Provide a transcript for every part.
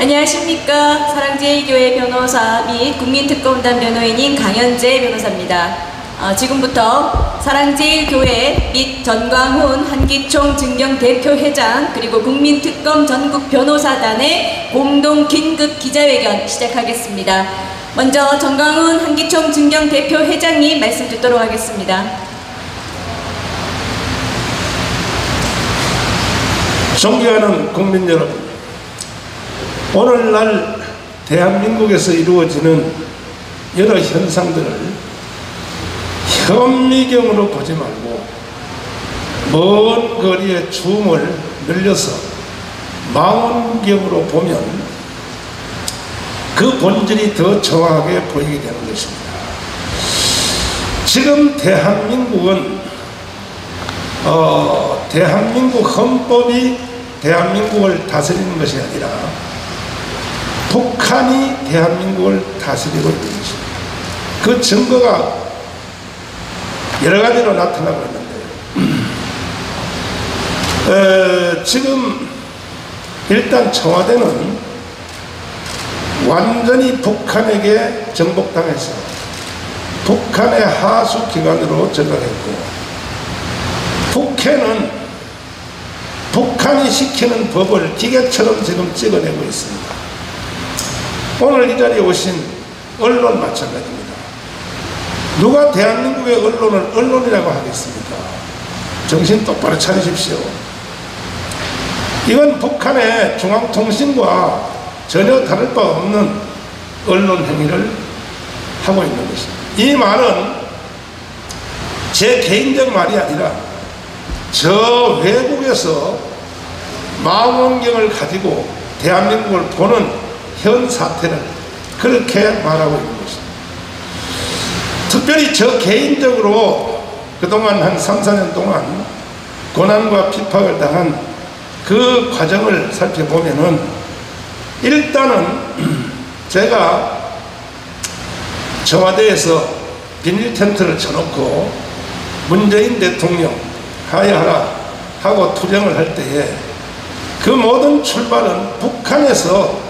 안녕하십니까. 사랑제일교회 변호사 및 국민특검단 변호인인 강현재 변호사입니다. 지금부터 사랑제일교회 및 전광훈 한기총 증경대표회장 그리고 국민특검 전국 변호사단의 공동 긴급 기자회견 시작하겠습니다. 먼저 전광훈 한기총 증경대표회장님 말씀 듣도록 하겠습니다. 존경하는 국민 여러분, 오늘날 대한민국에서 이루어지는 여러 현상들을 현미경으로 보지 말고 먼 거리의 줌을 늘려서 망원경으로 보면 그 본질이 더 정확하게 보이게 되는 것입니다. 지금 대한민국은 대한민국 헌법이 대한민국을 다스리는 것이 아니라 북한이 대한민국을 다스리고 있는 것입니다. 그 증거가 여러 가지로 나타나고 있는데요. 지금 일단 청와대는 완전히 북한에게 정복당해서 북한의 하수기관으로 전락했고, 북해는 북한이 시키는 법을 기계처럼 지금 찍어내고 있습니다. 오늘 이 자리에 오신 언론 마찬가지입니다. 누가 대한민국의 언론을 언론이라고 하겠습니까? 정신 똑바로 차리십시오. 이건 북한의 중앙통신과 전혀 다를 바 없는 언론 행위를 하고 있는 것입니다. 이 말은 제 개인적 말이 아니라 저 외국에서 망원경을 가지고 대한민국을 보는 현 사태를 그렇게 말하고 있는 것입니다. 특별히 저 개인적으로 그동안 한 3, 4년 동안 고난과 핍박을 당한 그 과정을 살펴보면은, 일단은 제가 청와대에서 비닐 텐트를 쳐놓고 문재인 대통령 하야하라 하고 투쟁을 할 때에 그 모든 출발은 북한에서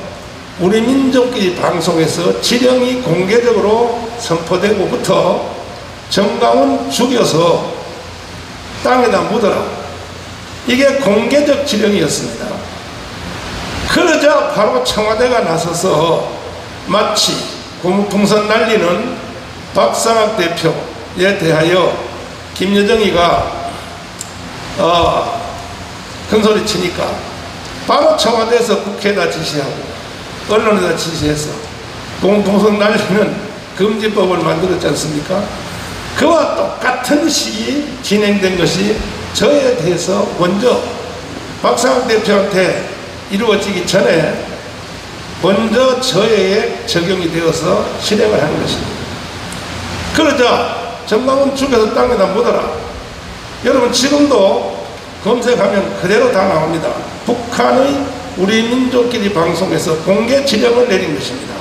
우리 민족끼리 방송에서 지령이 공개적으로 선포되고부터 정광훈 죽여서 땅에다 묻어라, 이게 공개적 지령이었습니다. 그러자 바로 청와대가 나서서 마치 고무풍선 날리는 박상학 대표에 대하여 김여정이가 큰소리 치니까 바로 청와대에서 국회에다 지시하고 언론에다 지시해서 고무풍선 날리는 금지법을 만들었지 않습니까? 그와 똑같은 시기 진행된 것이 저에 대해서 먼저 박상학 대표한테 이루어지기 전에 먼저 저에게 적용이 되어서 실행을 하는 것입니다. 그러자 정광훈 죽여서 땅에다 묻어라. 여러분 지금도 검색하면 그대로 다 나옵니다. 북한의 우리 민족끼리 방송에서 공개 지령을 내린 것입니다.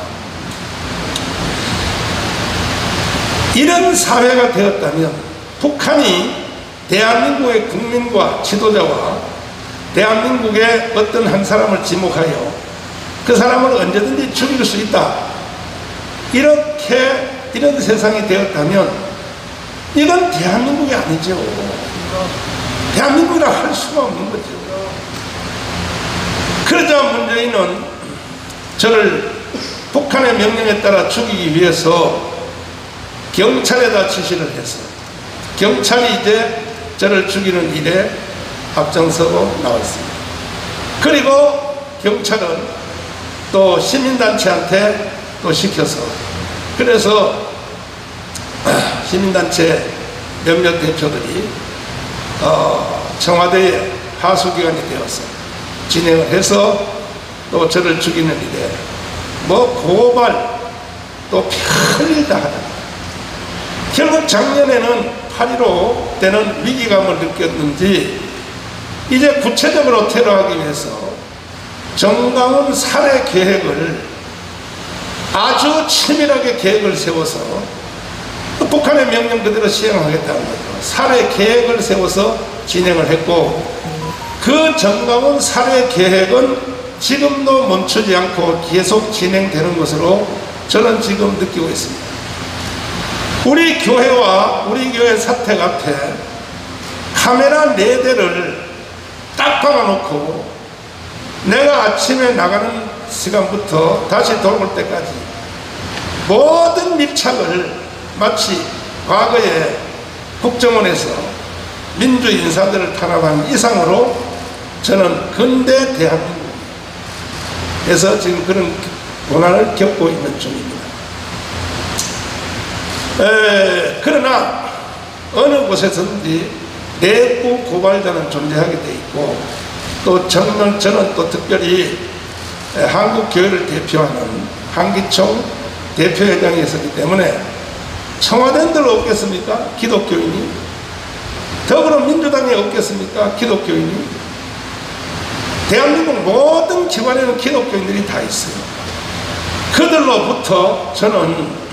이런 사회가 되었다면 북한이 대한민국의 국민과 지도자와 대한민국의 어떤 한 사람을 지목하여 그 사람을 언제든지 죽일 수 있다, 이런 세상이 되었다면 이건 대한민국이 아니죠. 대한민국이라 할 수가 없는 거죠. 그러자 문재인은 저를 북한의 명령에 따라 죽이기 위해서 경찰에다 지시를 해서 경찰이 이제 저를 죽이는 일에 앞장서고 나왔습니다. 그리고 경찰은 또 시민단체한테 또 시켜서, 그래서 시민단체 몇몇 대표들이 청와대의 하수기관이 되어서 진행을 해서 또 저를 죽이는 일에 고발 또 별일 다 하다. 결국 작년에는 8.15 때는 위기감을 느꼈는지 이제 구체적으로 테러하기 위해서 정광훈 살해 계획을 아주 치밀하게 계획을 세워서 북한의 명령 그대로 시행하겠다는 거죠. 살해 계획을 세워서 진행을 했고, 그 정광훈 살해 계획은 지금도 멈추지 않고 계속 진행되는 것으로 저는 지금 느끼고 있습니다. 우리 교회와 우리 교회 사택 앞에 카메라 4대를 딱 박아놓고 내가 아침에 나가는 시간부터 다시 돌아올 때까지 모든 밀착을 마치 과거에 국정원에서 민주 인사들을 탄압한 이상으로 저는 근대 대한민국에서 지금 그런 고난을 겪고 있는 중입니다. 그러나 어느 곳에서든지 내부 고발자는 존재하게 돼 있고, 또 저는 또 특별히 한국 교회를 대표하는 한기총 대표회장이 있었기 때문에 청와대인들 없겠습니까? 기독교인이. 더불어민주당에 없겠습니까? 기독교인이. 대한민국 모든 기관에는 기독교인들이 다 있어요. 그들로부터 저는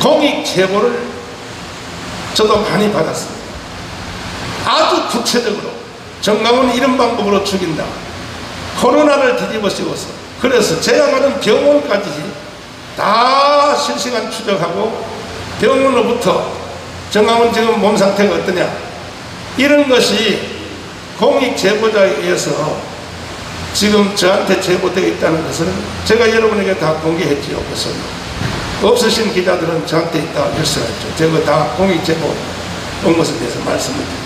공익 제보를 저도 많이 받았습니다. 아주 구체적으로 정강훈 이런 방법으로 죽인다, 코로나를 뒤집어 씌워서, 그래서 제약하는 병원까지 다 실시간 추적하고 병원으로부터 정강훈 지금 몸 상태가 어떠냐, 이런 것이 공익 제보자에 의해서 지금 저한테 제보되어 있다는 것을 제가 여러분에게 다 공개했지요. 그래서 없으신 기자들은 저한테 있다고 결석했죠. 제가 다 공익 제보 온 것에 대해서 말씀을 드립니다.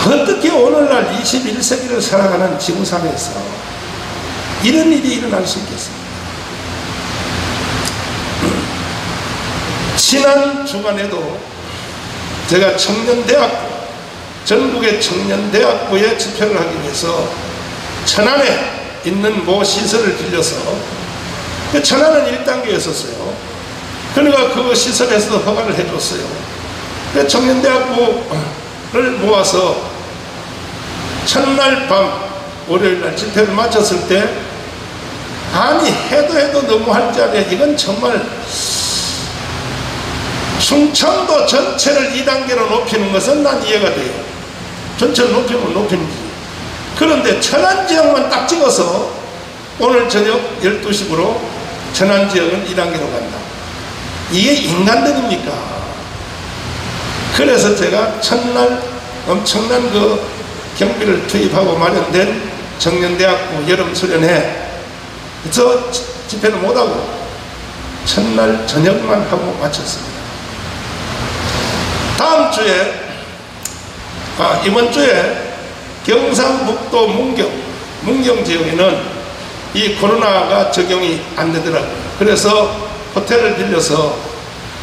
어떻게 오늘날 21세기를 살아가는 지구상에서 이런 일이 일어날 수 있겠습니까? 지난 주간에도 제가 청년대학부, 전국의 청년대학부에 집회를 하기 위해서 천안에 있는 모 시설을 빌려서, 천안은 1단계였었어요. 그러니까 그 시설에서도 허가를 해줬어요. 청년대학부를 모아서 첫날 밤 월요일날 집회를 마쳤을 때, 아니 해도 너무 할 자리에 이건 정말 충청도 전체를 2단계로 높이는 것은 난 이해가 돼요. 전체를 높이면 높이는지. 그런데 천안지역만 딱 찍어서 오늘 저녁 12시부로 천안지역은 2단계로 간다. 이게 인간적입니까? 그래서 제가 첫날 엄청난 그 경비를 투입하고 마련된 청년대학부 여름수련회 저 집회를 못하고 첫날 저녁만 하고 마쳤습니다. 다음 주에 이번 주에 경상북도 문경 지역에는 이 코로나가 적용이 안 되더라고요. 그래서 호텔을 빌려서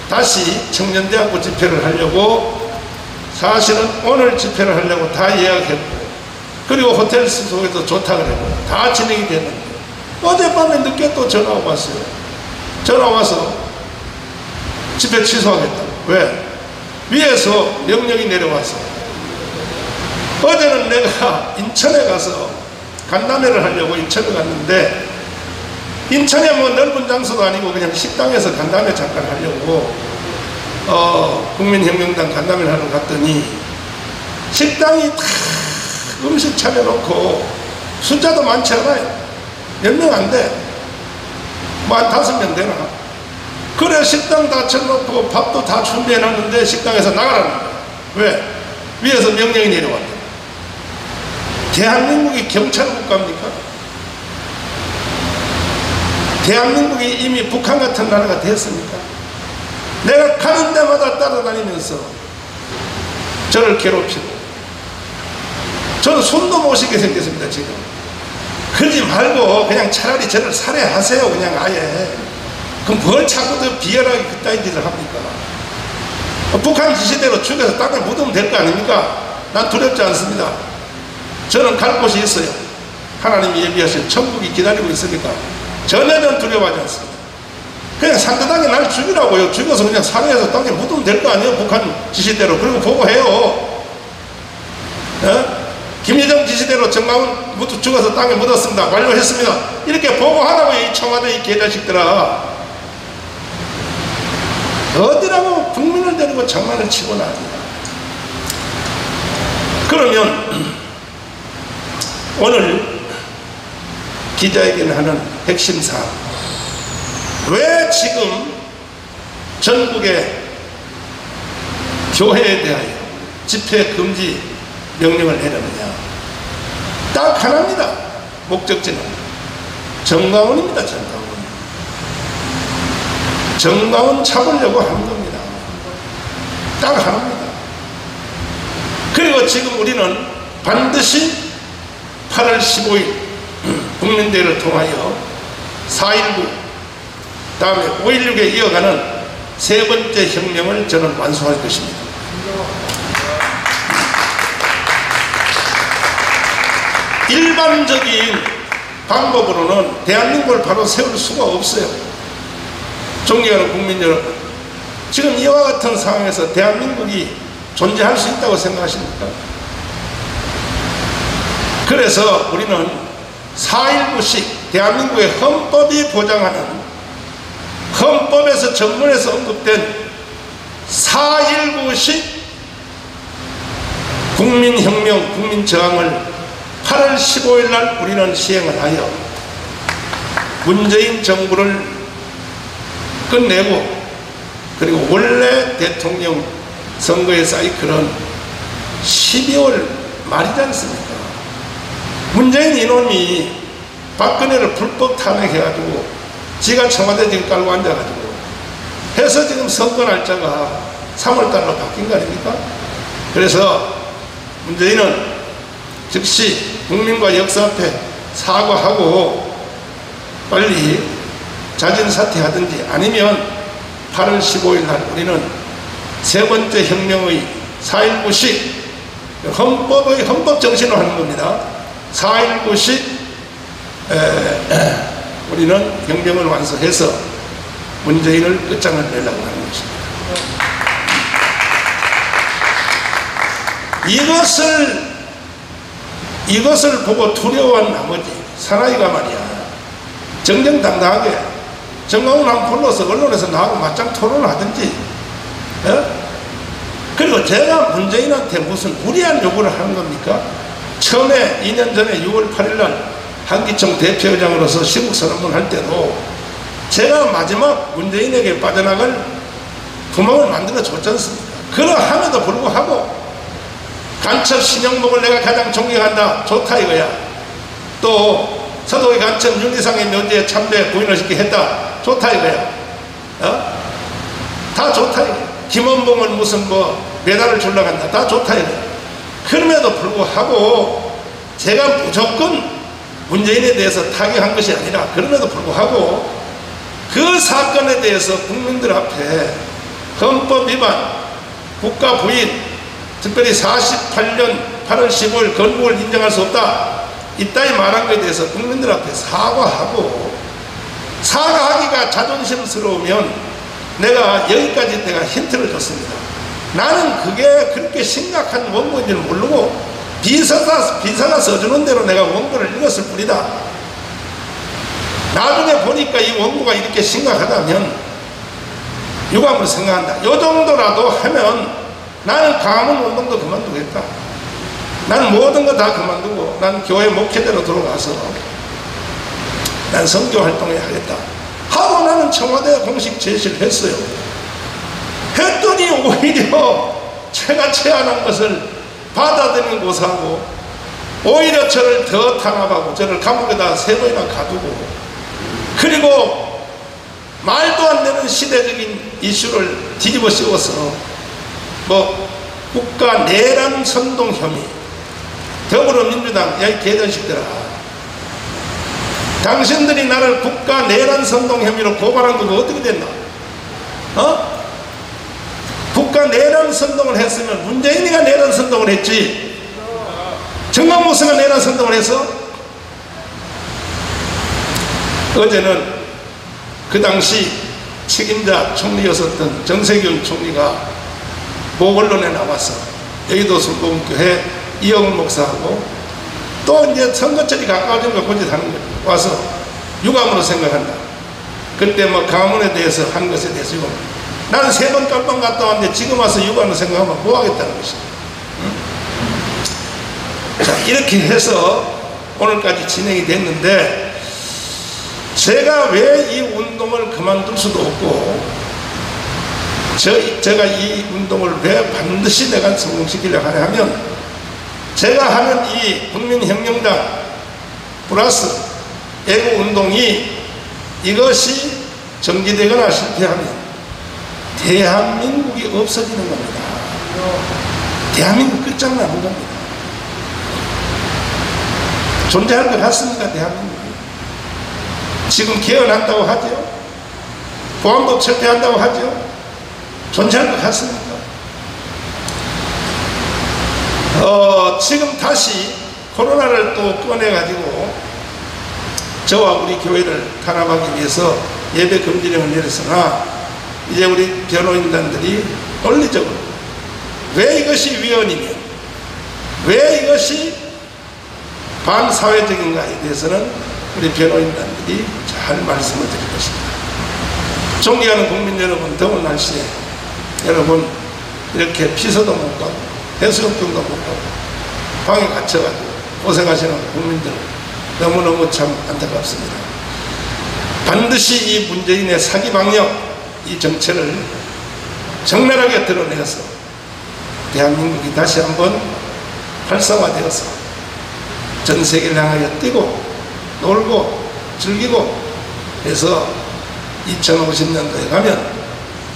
다시 청년대학부 집회를 하려고, 사실은 오늘 집회를 하려고 다 예약했고, 그리고 호텔 숙소에도 좋다고 그랬고 다 진행이 됐는데 어젯밤에 늦게 또 전화가 왔어요. 전화 와서 집회 취소하겠다고. 왜? 위에서 명령이 내려와서. 어제는 내가 인천에 가서 간담회를 하려고 인천에 갔는데, 인천에 뭐 넓은 장소도 아니고 그냥 식당에서 간담회 잠깐 하려고 국민혁명당 간담회를 하러 갔더니 식당이 다 음식 차려놓고 숫자도 많지 않아요. 몇 명 안 돼. 뭐 한 5명 되나. 그래 식당 다 쳐놓고 밥도 다 준비해놨는데 식당에서 나가라는 거야. 왜? 위에서 명령이 내려왔다. 대한민국이 경찰 국가입니까? 대한민국이 이미 북한 같은 나라가 됐습니까? 내가 가는 데마다 따라다니면서 저를 괴롭히고, 저는 숨도 못 쉬게 생겼습니다. 지금 그러지 말고 그냥 차라리 저를 살해하세요. 그냥 아예. 그럼 뭘 자꾸 더 비열하게 그따위 짓을 합니까? 북한 지시대로 죽여서 땅에 묻으면 될 거 아닙니까? 난 두렵지 않습니다. 저는 갈 곳이 있어요. 하나님이 예비하신 천국이 기다리고 있으니까 전혀 두려워하지 않습니다. 그냥 상대당이 날 죽이라고요. 죽여서 그냥 살해해서 땅에 묻으면 될 거 아니에요. 북한 지시대로. 그리고 보고해요. 김여정 지시대로 정강훈 죽어서 땅에 묻었습니다. 완료했습니다. 이렇게 보고하라고요. 이 청와대 이 개자식들아. 어디라고 국민을 데리고 장난을 치고 나옵니다. 그러면 오늘 기자회견을 하는 핵심 사항. 왜 지금 전국의 교회에 대하여 집회 금지 명령을 내렸느냐? 딱 하나입니다. 목적지는 정광훈입니다. 정광훈 잡으려고 하는 겁니다. 딱 하나입니다. 그리고 지금 우리는 반드시 8월 15일 국민대회를 통하여 4.19 다음에 5.16에 이어가는 세 번째 혁명을 저는 완수할 것입니다. 일반적인 방법으로는 대한민국을 바로 세울 수가 없어요. 존경하는 국민 여러분, 지금 이와 같은 상황에서 대한민국이 존재할 수 있다고 생각하십니까? 그래서 우리는 4.19식 대한민국의 헌법이 보장하는, 헌법에서 전문에서 언급된 4.19식 국민혁명, 국민저항을 8월 15일 날 우리는 시행을 하여 문재인 정부를 끝내고, 그리고 원래 대통령 선거의 사이클은 12월 말이지 않습니까? 문재인 이놈이 박근혜를 불법 탄핵해가지고 지가 청와대 지금 깔고 앉아가지고 해서 지금 선거 날짜가 3월달로 바뀐 거 아닙니까? 그래서 문재인은 즉시 국민과 역사 앞에 사과하고 빨리 자진 사퇴하든지, 아니면 8월 15일 날 우리는 세 번째 혁명의 4.19식 헌법 정신으로 하는 겁니다. 4.19식 우리는 혁명을 완수해서 문재인을 끝장을 내려고 하는 것입니다. 이것을 보고 두려워한 나머지 사나이가 말이야, 정정당당하게 정광훈 한번 불러서 언론에서 나하고 맞짱 토론을 하든지, 그리고 제가 문재인한테 무슨 무리한 요구를 하는 겁니까? 처음에 2년 전에 6월 8일 날 한기총 대표회장으로서 시국선언문 할 때도 제가 마지막 문재인에게 빠져나갈 구멍을 만들어 줬지 않습니까? 그러함에도 불구하고 간첩 신영복을 내가 가장 존경한다, 좋다 이거야. 또 서도의 간첩 윤리상의 묘지에 참배 부인을 시키게 했다, 좋다 이거야. 다 좋다 이거야. 김원봉은 무슨 메달을 주려고 한다, 다 좋다 이거야. 그럼에도 불구하고 제가 무조건 문재인에 대해서 타격한 것이 아니라, 그럼에도 불구하고 그 사건에 대해서 국민들 앞에 헌법 위반, 국가 부인, 특별히 48년 8월 15일 건국을 인정할 수 없다, 이따위 말한 것에 대해서 국민들 앞에 사과하고, 사과하기가 자존심스러우면 내가 여기까지 내가 힌트를 줬습니다. 나는 그게 그렇게 심각한 원고인 줄 모르고 비서가 써주는 대로 내가 원고를 읽었을 뿐이다. 나중에 보니까 이 원고가 이렇게 심각하다면 유감으로 생각한다. 요 정도라도 하면 나는 강화문 운동도 그만두겠다. 나는 모든 거 다 그만두고 난 교회 목회대로 들어가서 난 선교 활동을 하겠다 하고 나는 청와대에 공식 제시를 했어요. 했더니 오히려 제가 제안한 것을 받아들이는 고사하고 오히려 저를 더 탄압하고 저를 감옥에다 3번이나 가두고, 그리고 말도 안 되는 시대적인 이슈를 뒤집어 씌워서 국가 내란 선동 혐의, 더불어민주당, 야 이 개전식들아, 당신들이 나를 국가 내란 선동 혐의로 고발한 거가 어떻게 됐나? 국가 내란 선동을 했으면 문재인이가 내란 선동을 했지, 정강모스가 내란 선동을 했어? 어제는 그 당시 책임자 총리였었던 정세균 총리가 모 언론에 나와서 여의도 순복음교회 이영훈 목사하고 또 이제 선거철이 가까워진 걸 고집하는 거죠. 와서 유감으로 생각한다. 그때 강화문에 대해서 한 것에 대해서 유감. 나는 3번 깜빵 갔다 왔는데 지금 와서 유감으로 생각하면 뭐 하겠다는 것이다. 자, 이렇게 해서 오늘까지 진행이 됐는데, 제가 왜 이 운동을 그만둘 수도 없고 제가 이 운동을 왜 반드시 내가 성공시키려고 하냐면, 제가 하는 이 국민혁명당 플러스 애국운동이 이것이 정지되거나 실패하면 대한민국이 없어지는 겁니다. 대한민국 끝장나는 겁니다. 존재할 것 같습니까? 대한민국이 지금 개헌한다고 하죠. 보안법 철폐한다고 하죠. 존재할 것 같습니까? 지금 다시 코로나를 또 꺼내가지고 저와 우리 교회를 탄압하기 위해서 예배 금지령을 내렸으나, 이제 우리 변호인단들이 논리적으로 왜 이것이 위헌이며 왜 이것이 반사회적인가에 대해서는 우리 변호인단들이 잘 말씀을 드릴 것입니다. 존경하는 국민 여러분, 더운 날씨에 여러분 이렇게 피서도 못 가고 해수욕장도 못 가고 방에 갇혀가지고 고생하시는 국민들 너무너무 참 안타깝습니다. 반드시 이 문재인의 사기 방역 이 정체를 적나라하게 드러내서 대한민국이 다시 한번 활성화되어서 전 세계를 향하여 뛰고 놀고 즐기고 해서 2050년도에 가면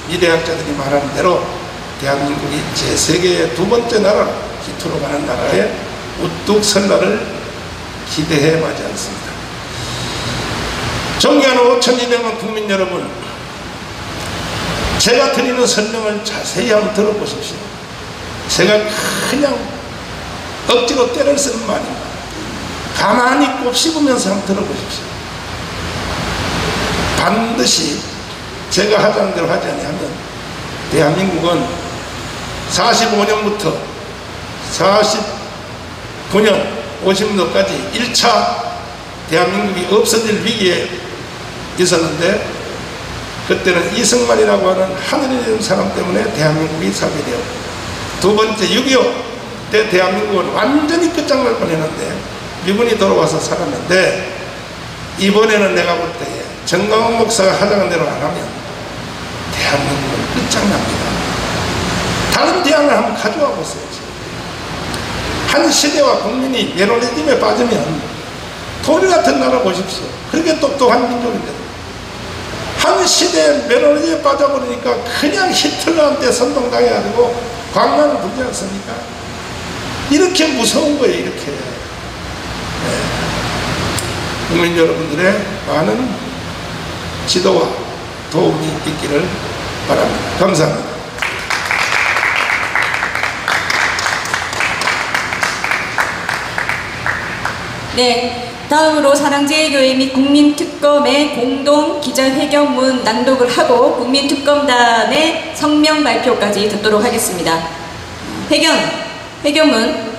미래학자들이 말하는 대로 대한민국이 제 세계의 두 번째 나라로 기투로 가는 나라에 우뚝 설 날을 기대해 마지 않습니다. 존경하는 5,200만 국민 여러분, 제가 드리는 설명을 자세히 한번 들어보십시오. 제가 그냥 억지로 때를 쓰는 말입니다. 가만히 곱씹으면서 한번 들어보십시오. 반드시 제가 하자는 대로 하지 아니하면 대한민국은 45년부터 49년 50년도까지 1차 대한민국이 없어질 위기에 있었는데, 그때는 이승만이라고 하는 하늘에 있는 사람 때문에 대한민국이 살게 되었고, 두 번째 6.25 때 대한민국은 완전히 끝장날 뻔했는데 미군이 돌아와서 살았는데, 이번에는 내가 볼 때에 정강훈 목사가 하자는 대로 안 하면 대한민국은 끝장납니다. 다른 대안을 한번 가져와 보세요. 한 시대와 국민이 메로니즘에 빠지면 독일 같은 나라 보십시오. 그렇게 똑똑한 민족인데 한 시대에 메로니즘에 빠져버리니까 그냥 히틀러한테 선동당해가지고 광란을 부르지 않습니까? 이렇게 무서운 거예요. 이렇게. 네. 국민 여러분들의 많은 지도와 도움이 있기를 바랍니다. 감사합니다. 네, 다음으로 사랑제일교회 및 국민특검의 공동 기자회견문 낭독을 하고 국민특검단의 성명 발표까지 듣도록 하겠습니다. 회견문.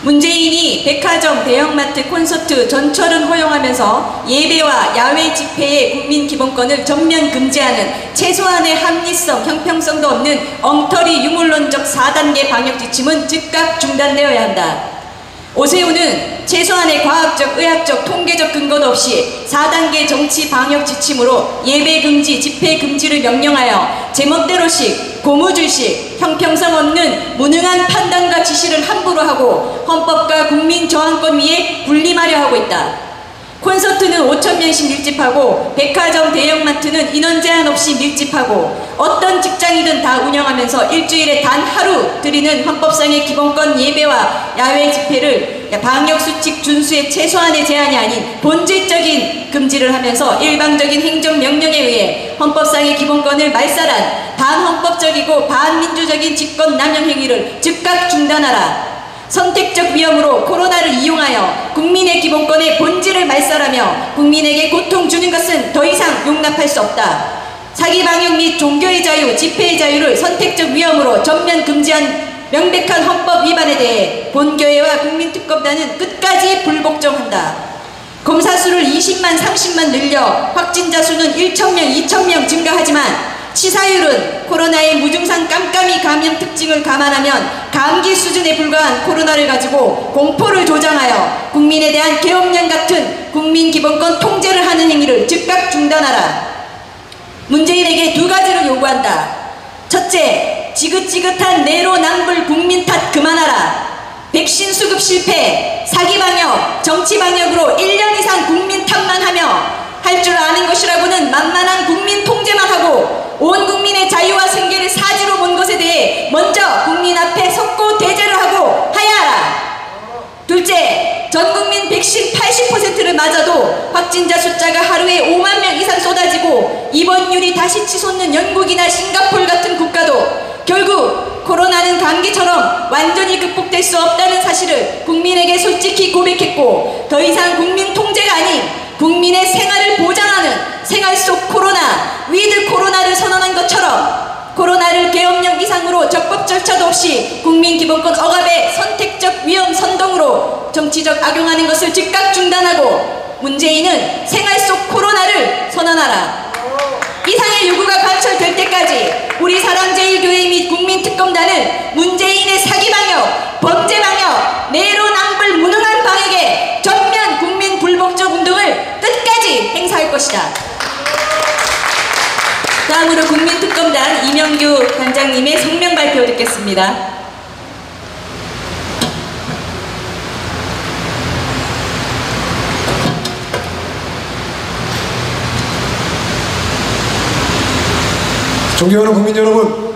문재인이 백화점, 대형마트, 콘서트, 전철은 허용하면서 예배와 야외 집회의 국민기본권을 전면 금지하는 최소한의 합리성, 형평성도 없는 엉터리 유물론적 4단계 방역지침은 즉각 중단되어야 한다. 오세훈은 최소한의 과학적, 의학적, 통계적 근거도 없이 4단계 정치 방역 지침으로 예배 금지, 집회 금지를 명령하여 제멋대로식, 고무줄식, 형평성 없는 무능한 판단과 지시를 함부로 하고 헌법과 국민 저항권 위에 군림하려 하고 있다. 콘서트는 5,000명씩 밀집하고 백화점, 대형마트는 인원 제한 없이 밀집하고 어떤 직장이든 다 운영하면서 일주일에 단 하루 드리는 헌법상의 기본권 예배와 야외 집회를 방역수칙 준수의 최소한의 제한이 아닌 본질적인 금지를 하면서 일방적인 행정명령에 의해 헌법상의 기본권을 말살한 반헌법적이고 반민주적인 직권남용 행위를 즉각 중단하라. 선택적 위험으로 코로나를 이용하여 국민의 기본권의 본질을 말살하며 국민에게 고통 주는 것은 더 이상 용납할 수 없다. 사기 방역 및 종교의 자유, 집회의 자유를 선택적 위험으로 전면 금지한 명백한 헌법 위반에 대해 본교회와 국민특검단은 끝까지 불복종한다. 검사 수를 20만, 30만 늘려 확진자 수는 1,000명, 2,000명 증가하지만 치사율은 코로나의 무증상 깜깜이 감염 특징을 감안하면 감기 수준에 불과한 코로나를 가지고 공포를 조장하여 국민에 대한 계엄령 같은 국민기본권 통제를 하는 행위를 즉각 중단하라. 문재인에게 두 가지를 요구한다. 첫째, 지긋지긋한 내로남불 국민 탓 그만하라. 백신 수급 실패, 사기 방역, 정치 방역으로 1년 이상 국민 탓만 하며 할 줄 아는 것이라고는 만만한 국민 통제만 하고 온 국민의 자유와 생계를 사지로 본 것에 대해 먼저 국민 앞에 섰고 대제를 하고 하야하라. 둘째, 전 국민 백신 80%를 맞아도 확진자 숫자가 하루에 5만 명 이상 쏟아지고 입원율이 다시 치솟는 영국이나 싱가포르 같은 국가도 결국 코로나는 감기처럼 완전히 극복될 수 없다는 사실을 국민에게 솔직히 고백했고, 더 이상 국민 통제가 아닌 국민의 생활을 보장하는 생활 속 코로나, 위드 코로나를 선언한 것처럼 코로나를 계엄령 이상으로 적법 절차도 없이 국민기본권 억압의 선택적 위험 선동으로 정치적 악용하는 것을 즉각 중단하고 문재인은 생활 속 코로나를 선언하라. 이상의 요구가 관철될 때까지 우리 사랑제일교회 및 국민특검단은 문재인의 사기방역, 범죄방역, 내로남불 무능한 방역에 전면 국민 불복종 운동을 끝까지 행사할 것이다. 다음으로 국민특검단 이명규 단장님의 성명 발표 듣겠습니다. 존경하는 국민 여러분,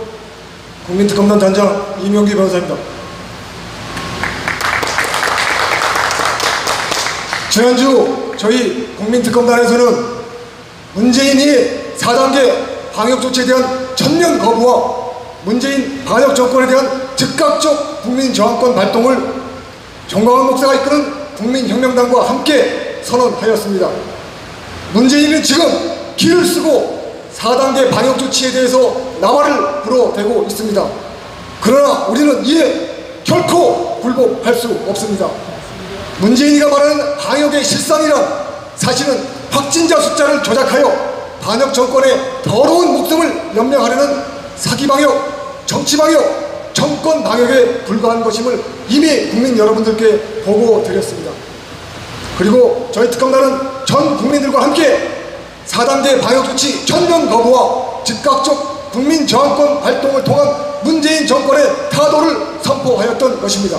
국민특검단 단장 이명규 변호사입니다. 지난주 저희 국민특검단에서는 문재인이 4단계 방역조치에 대한 전면 거부와 문재인 반역 정권에 대한 즉각적 국민저항권 발동을 정광훈 목사가 이끄는 국민혁명당과 함께 선언하였습니다. 문재인은 지금 기를 쓰고 4단계 방역조치에 대해서 나발을 불어대고 있습니다. 그러나 우리는 이에 결코 굴복할 수 없습니다. 문재인이가 말하는 방역의 실상이란 사실은 확진자 숫자를 조작하여 반역 정권의 더러운 목숨을 연명하려는 사기방역, 정치방역, 정권방역에 불과한 것임을 이미 국민 여러분들께 보고드렸습니다. 그리고 저희 특검단은 전 국민들과 함께 4단계 방역조치 전면 거부와 즉각적 국민저항권 발동을 통한 문재인 정권의 타도를 선포하였던 것입니다.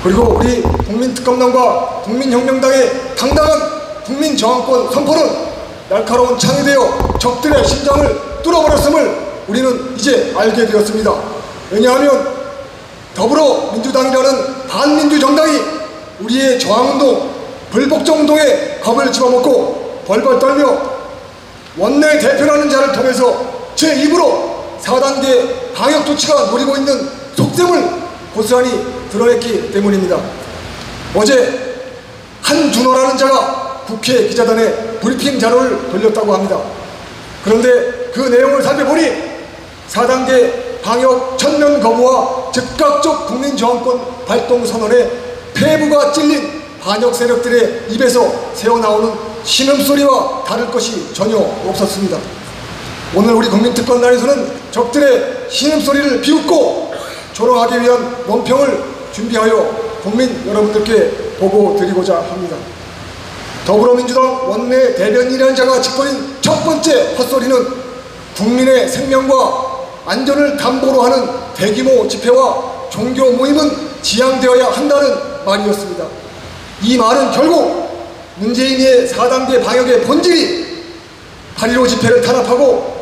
그리고 우리 국민특검단과 국민혁명당의 당당한 국민저항권 선포는 날카로운 창이 되어 적들의 심장을 뚫어버렸음을 우리는 이제 알게 되었습니다. 왜냐하면 더불어민주당이라는 반민주 정당이 우리의 저항운동, 불복종운동에 겁을 집어먹고 벌벌 떨며 원내 대표라는 자를 통해서 제 입으로 4단계 방역조치가 노리고 있는 속셈을 고스란히 드러냈기 때문입니다. 어제 한준호라는 자가 국회 기자단에 브리핑 자료를 돌렸다고 합니다. 그런데 그 내용을 살펴보니 4단계 방역 전면 거부와 즉각적 국민저항권 발동 선언에 폐부가 찔린 반역 세력들의 입에서 새어나오는 신음소리와 다를 것이 전혀 없었습니다. 오늘 우리 국민특검단에서는 적들의 신음소리를 비웃고 조롱하기 위한 논평을 준비하여 국민 여러분들께 보고드리고자 합니다. 더불어민주당 원내 대변인이라는 자가 짓거린 첫 번째 헛소리는 국민의 생명과 안전을 담보로 하는 대규모 집회와 종교 모임은 지양되어야 한다는 말이었습니다. 이 말은 결국 문재인의 4단계 방역의 본질이 8.15 집회를 탄압하고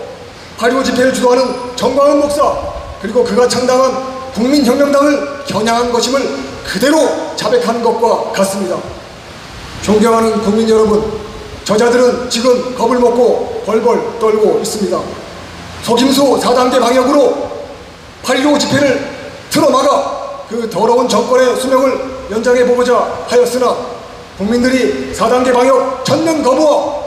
8.15 집회를 주도하는 정광훈 목사 그리고 그가 창당한 국민혁명당을 겨냥한 것임을 그대로 자백하는 것과 같습니다. 존경하는 국민 여러분, 저자들은 지금 겁을 먹고 벌벌 떨고 있습니다. 속임수 4단계 방역으로 8.15 집회를 틀어막아 그 더러운 정권의 수명을 연장해보고자 하였으나 국민들이 4단계 방역 전면 거부와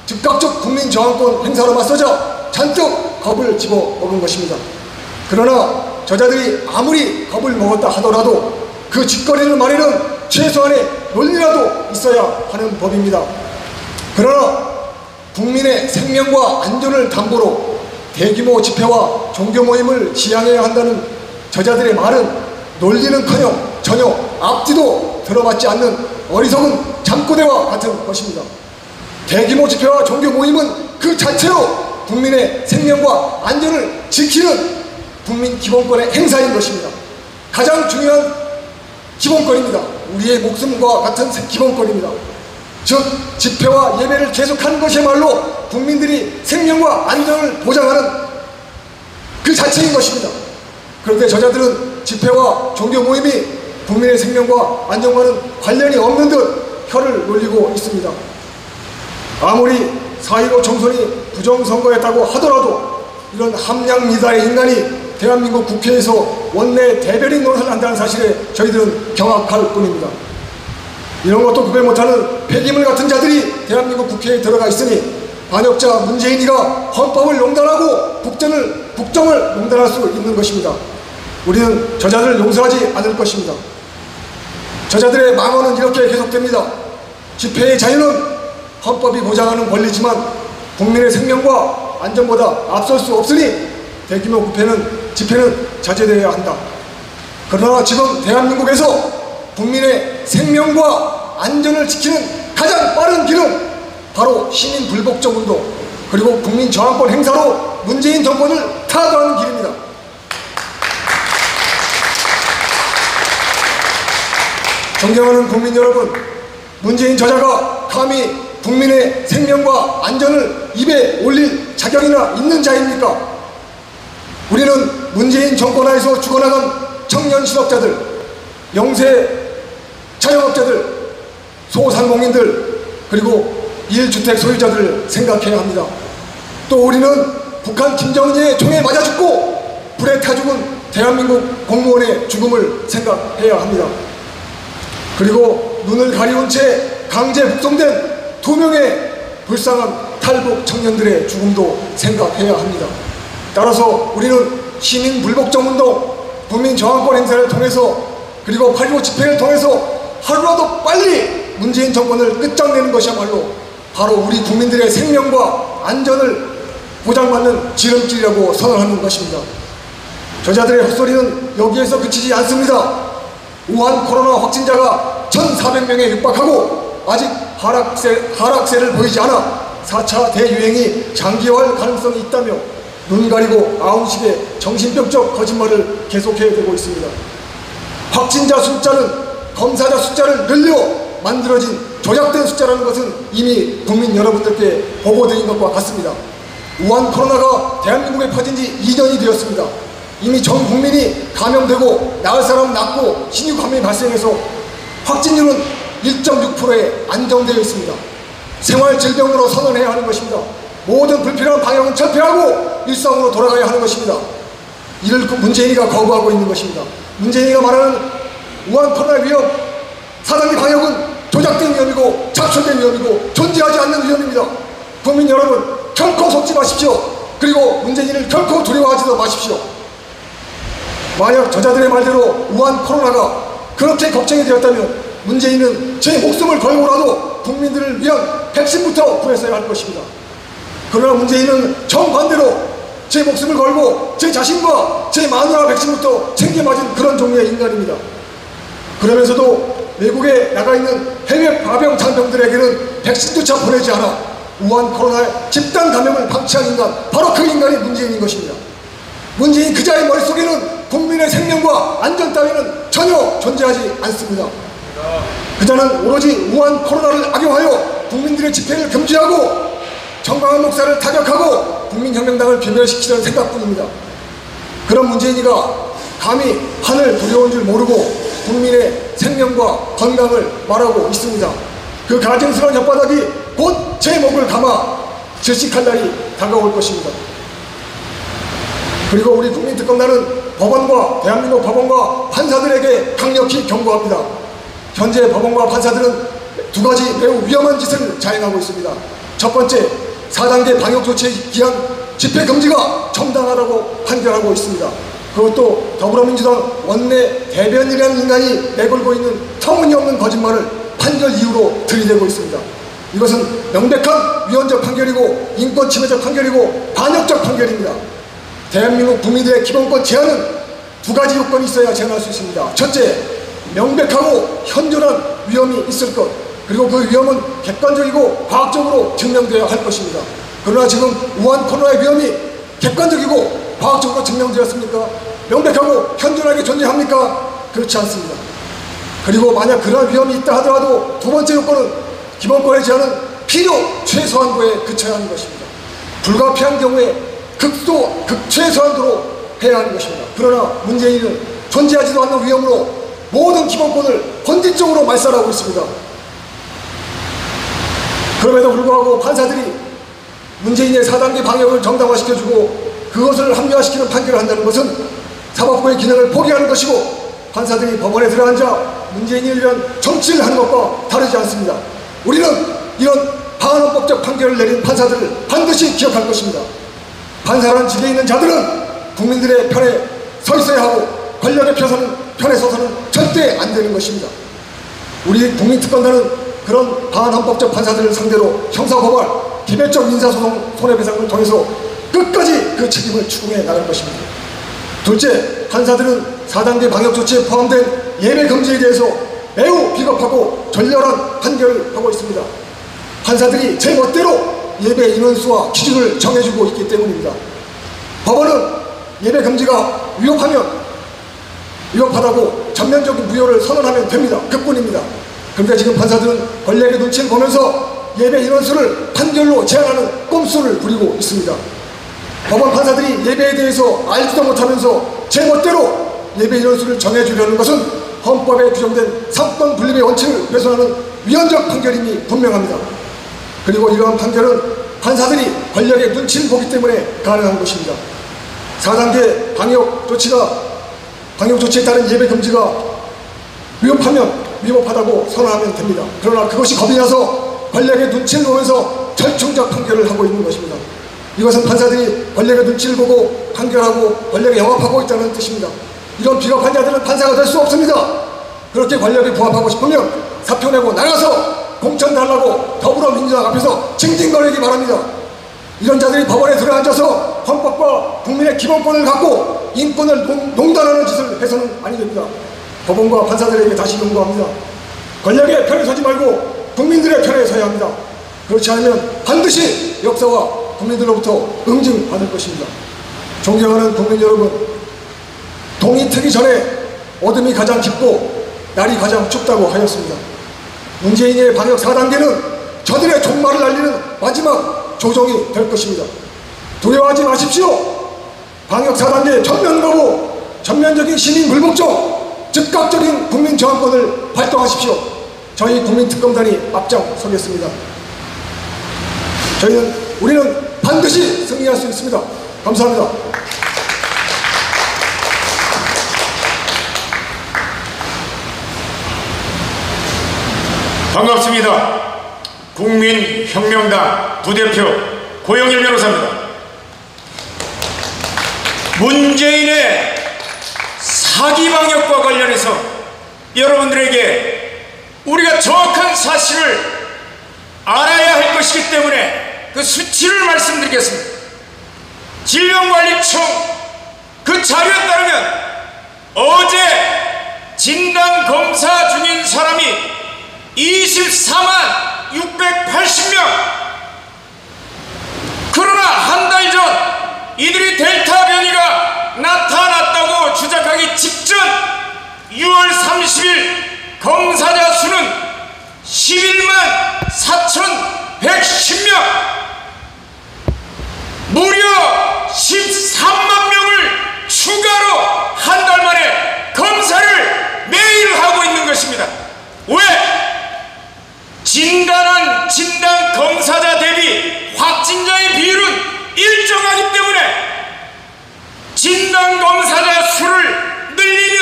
즉각적 국민저항권 행사로 맞서자 잔뜩 겁을 집어먹은 것입니다. 그러나 저자들이 아무리 겁을 먹었다 하더라도 그 짓거리를 말에는 최소한의 논리라도 있어야 하는 법입니다. 그러나 국민의 생명과 안전을 담보로 대규모 집회와 종교 모임을 지양해야 한다는 저자들의 말은 논리는커녕 전혀 앞뒤도 들어맞지 않는 어리석은 잠꼬대와 같은 것입니다. 대규모 집회와 종교 모임은 그 자체로 국민의 생명과 안전을 지키는 국민 기본권의 행사인 것입니다. 가장 중요한 기본권입니다. 우리의 목숨과 같은 기본권입니다. 즉 집회와 예배를 계속하는 것이야말로 국민들이 생명과 안전을 보장하는 그 자체인 것입니다. 그런데 저자들은 집회와 종교 모임이 국민의 생명과 안전과는 관련이 없는 듯 혀를 놀리고 있습니다. 아무리 4.15 총선이 부정선거였다고 하더라도 이런 함량미다의 인간이 대한민국 국회에서 원내 대변인 노릇을 한다는 사실에 저희들은 경악할 뿐입니다. 이런 것도 구별 못하는 폐기물 같은 자들이 대한민국 국회에 들어가 있으니 반역자 문재인이가 헌법을 용단하고 국정을 용단할 수 있는 것입니다. 우리는 저자들을 용서하지 않을 것입니다. 저자들의 망언은 이렇게 계속됩니다. 집회의 자유는 헌법이 보장하는 권리지만 국민의 생명과 안전보다 앞설 수 없으니 대규모 집회는 자제되어야 한다. 그러나 지금 대한민국에서 국민의 생명과 안전을 지키는 가장 빠른 길은 바로 시민 불복종 운동 그리고 국민 저항권 행사로 문재인 정권을 타도하는 길입니다. 존경하는 국민 여러분, 문재인 저자가 감히 국민의 생명과 안전을 입에 올릴 자격이나 있는 자입니까? 우리는 문재인 정권 하에서 죽어나간 청년 실업자들, 영세 자영업자들, 소상공인들, 그리고 1주택 소유자들을 생각해야 합니다. 또 우리는 북한 김정은의 총에 맞아 죽고 불에 타 죽은 대한민국 공무원의 죽음을 생각해야 합니다. 그리고 눈을 가리운 채 강제 북송된 2명의 불쌍한 탈북 청년들의 죽음도 생각해야 합니다. 따라서 우리는 시민 불복종 운동, 국민 저항권 행사를 통해서 그리고 8.15 집회를 통해서 하루라도 빨리 문재인 정권을 끝장내는 것이야말로 바로 우리 국민들의 생명과 안전을 보장받는 지름길이라고 선언하는 것입니다. 저자들의 헛소리는 여기에서 그치지 않습니다. 우한 코로나 확진자가 1,400명에 육박하고 아직 하락세를 보이지 않아 4차 대유행이 장기화할 가능성이 있다며 눈 가리고 아웅식의 정신병적 거짓말을 계속해야 되고 있습니다. 확진자 숫자는 검사자 숫자를 늘려 만들어진 조작된 숫자라는 것은 이미 국민 여러분들께 보고드린 것과 같습니다. 우한 코로나가 대한민국에 퍼진 지 2년이 되었습니다. 이미 전 국민이 감염되고 나을 사람은 낫고 신규 감염이 발생해서 확진율은 1.6%에 안정되어 있습니다. 생활질병으로 선언해야 하는 것입니다. 모든 불필요한 방역은 철폐하고 일상으로 돌아가야 하는 것입니다. 이를 문재인이가 거부하고 있는 것입니다. 문재인이가 말하는 우한 코로나 위험, 4단계 방역은 조작된 위험이고 작성된 위험이고 존재하지 않는 위험입니다. 국민 여러분, 결코 속지 마십시오. 그리고 문재인을 결코 두려워하지도 마십시오. 만약 저자들의 말대로 우한 코로나가 그렇게 걱정이 되었다면 문재인은 제 목숨을 걸고라도 국민들을 위한 백신부터 구했어야 할 것입니다. 그러나 문재인은 정반대로 제 목숨을 걸고 제 자신과 제 마누라 백신부터 챙겨 맞은 그런 종류의 인간입니다. 그러면서도 외국에 나가 있는 해외 파병 장병들에게는 백신조차 보내지 않아 우한 코로나 집단 감염을 방치한 인간, 바로 그 인간이 문재인인 것입니다. 문재인 그자의 머릿속에는 국민의 생명과 안전 따위는 전혀 존재하지 않습니다. 그자는 오로지 우한 코로나를 악용하여 국민들의 집회를 금지하고 정강한 목사를 타격하고 국민혁명당을 괴멸시키려는 생각뿐입니다. 그런 문재인이가 감히 하늘 두려운 줄 모르고 국민의 생명과 건강을 말하고 있습니다. 그 가증스러운 혓바닥이 곧 제 목을 감아 질식할 날이 다가올 것입니다. 그리고 우리 국민특검단은 법원과 대한민국 법원과 판사들에게 강력히 경고합니다. 현재 법원과 판사들은 두 가지 매우 위험한 짓을 자행하고 있습니다. 첫 번째, 4단계 방역 조치에 기한 집회 금지가 정당하다고 판결하고 있습니다. 그것도 더불어민주당 원내 대변인이라는 인간이 내걸고 있는 터무니없는 거짓말을 판결 이유로 들이대고 있습니다. 이것은 명백한 위헌적 판결이고 인권 침해적 판결이고 반역적 판결입니다. 대한민국 국민들의 기본권 제한은 두 가지 요건이 있어야 제한할 수 있습니다. 첫째, 명백하고 현존한 위험이 있을 것, 그리고 그 위험은 객관적이고 과학적으로 증명되어야 할 것입니다. 그러나 지금 우한 코로나의 위험이 객관적이고 과학적으로 증명되었습니까? 명백하고 현존하게 존재합니까? 그렇지 않습니다. 그리고 만약 그러한 위험이 있다 하더라도 두 번째 요건은 기본권의 제한은 필요 최소한도에 그쳐야 하는 것입니다. 불가피한 경우에 극최소한도로 해야 하는 것입니다. 그러나 문재인은 존재하지도 않는 위험으로 모든 기본권을 본질적으로 말살하고 있습니다. 그럼에도 불구하고 판사들이 문재인의 4단계 방역을 정당화시켜주고 그것을 합리화시키는 판결을 한다는 것은 사법부의 기능을 포기하는 것이고, 판사들이 법원에 들어앉아 문재인을 위한 정치를 하는 것과 다르지 않습니다. 우리는 이런 반헌법적 판결을 내린 판사들을 반드시 기억할 것입니다. 판사라는 직에 있는 자들은 국민들의 편에 서 있어야 하고 권력의 편에 서서는 절대 안 되는 것입니다. 우리 국민특검단은 그런 반헌법적 판사들을 상대로 형사고발, 개별적 민사소송, 손해배상을 통해서 끝까지 그 책임을 추궁해 나갈 것입니다. 둘째, 판사들은 4단계 방역조치에 포함된 예배금지에 대해서 매우 비겁하고 졸렬한 판결을 하고 있습니다. 판사들이 제멋대로 예배 인원수와 기준을 정해주고 있기 때문입니다. 법원은 예배금지가 위협하다고 전면적인 무효를 선언하면 됩니다. 그뿐입니다. 그런데 지금 판사들은 권력의 눈치를 보면서 예배 인원수를 판결로 제한하는 꼼수를 부리고 있습니다. 법원 판사들이 예배에 대해서 알지도 못하면서 제멋대로 예배 인원수를 정해주려는 것은 헌법에 규정된 삼권 분립의 원칙을 훼손하는 위헌적 판결임이 분명합니다. 그리고 이러한 판결은 판사들이 권력의 눈치를 보기 때문에 가능한 것입니다. 4단계 방역조치에 따른 예배금지가 위법하다고 선언하면 됩니다. 그러나 그것이 겁이 나서 권력의 눈치를 보면서 절충적 판결을 하고 있는 것입니다. 이것은 판사들이 권력의 눈치를 보고 판결하고 권력에 영합하고 있다는 뜻입니다. 이런 비겁한 자들은 판사가 될 수 없습니다. 그렇게 권력에 부합하고 싶으면 사표 내고 나가서 공천 달라고 더불어민주당 앞에서 징징거리기 바랍니다. 이런 자들이 법원에 들어앉아서 헌법과 국민의 기본권을 갖고 인권을 농단하는 짓을 해서는 아니 됩니다. 법원과 판사들에게 다시 요구합니다. 권력의 편에 서지 말고 국민들의 편에 서야 합니다. 그렇지 않으면 반드시 역사와 국민들로부터 응징받을 것입니다. 존경하는 국민 여러분, 동이 트기 전에 어둠이 가장 깊고 날이 가장 춥다고 하였습니다. 문재인의 방역 4단계는 저들의 종말을 알리는 마지막 조정이 될 것입니다. 두려워하지 마십시오. 방역 4단계 전면으로 전면적인 시민 불복종, 즉각적인 국민 저항권을 발동하십시오. 저희 국민특검단이 앞장서겠습니다. 우리는 반드시 승리할 수 있습니다. 감사합니다. 반갑습니다. 국민혁명당 부대표 고영일 변호사입니다. 문재인의 사기 방역과 관련해서 여러분들에게 우리가 정확한 사실을 알아야 할 것이기 때문에 그 수치를 말씀드리겠습니다. 질병관리청 그 자료에 따르면 어제 진단검사 중인 사람이 24만 680명. 그러나 한 달 전 이들이 델타 변이가 나타났다고 주장하기 직전 6월 30일 검사자 수는 11만 4,110명, 무려 13만 명을 추가로 한 달 만에 검사를 매일 하고 있는 것입니다. 왜? 진단한 진단 검사자 대비 확진자의 비율은 일정하기 때문에 진단 검사자 수를 늘리면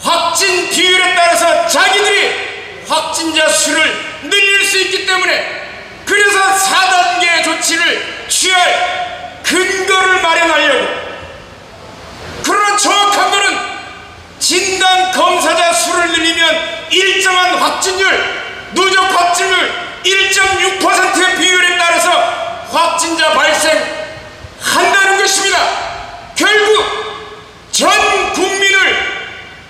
확진 비율에 따라서 자기들이 확진자 수를 늘릴 수 있기 때문에, 그래서 4단계 조치를 취할 근거를 마련하려고. 그러나 정확한 거는 진단 검사자 수를 늘리면 일정한 확진율, 누적 확진율 1.6%의 비율에 따라서 확진자 발생한다는 것입니다. 결국 전 국민을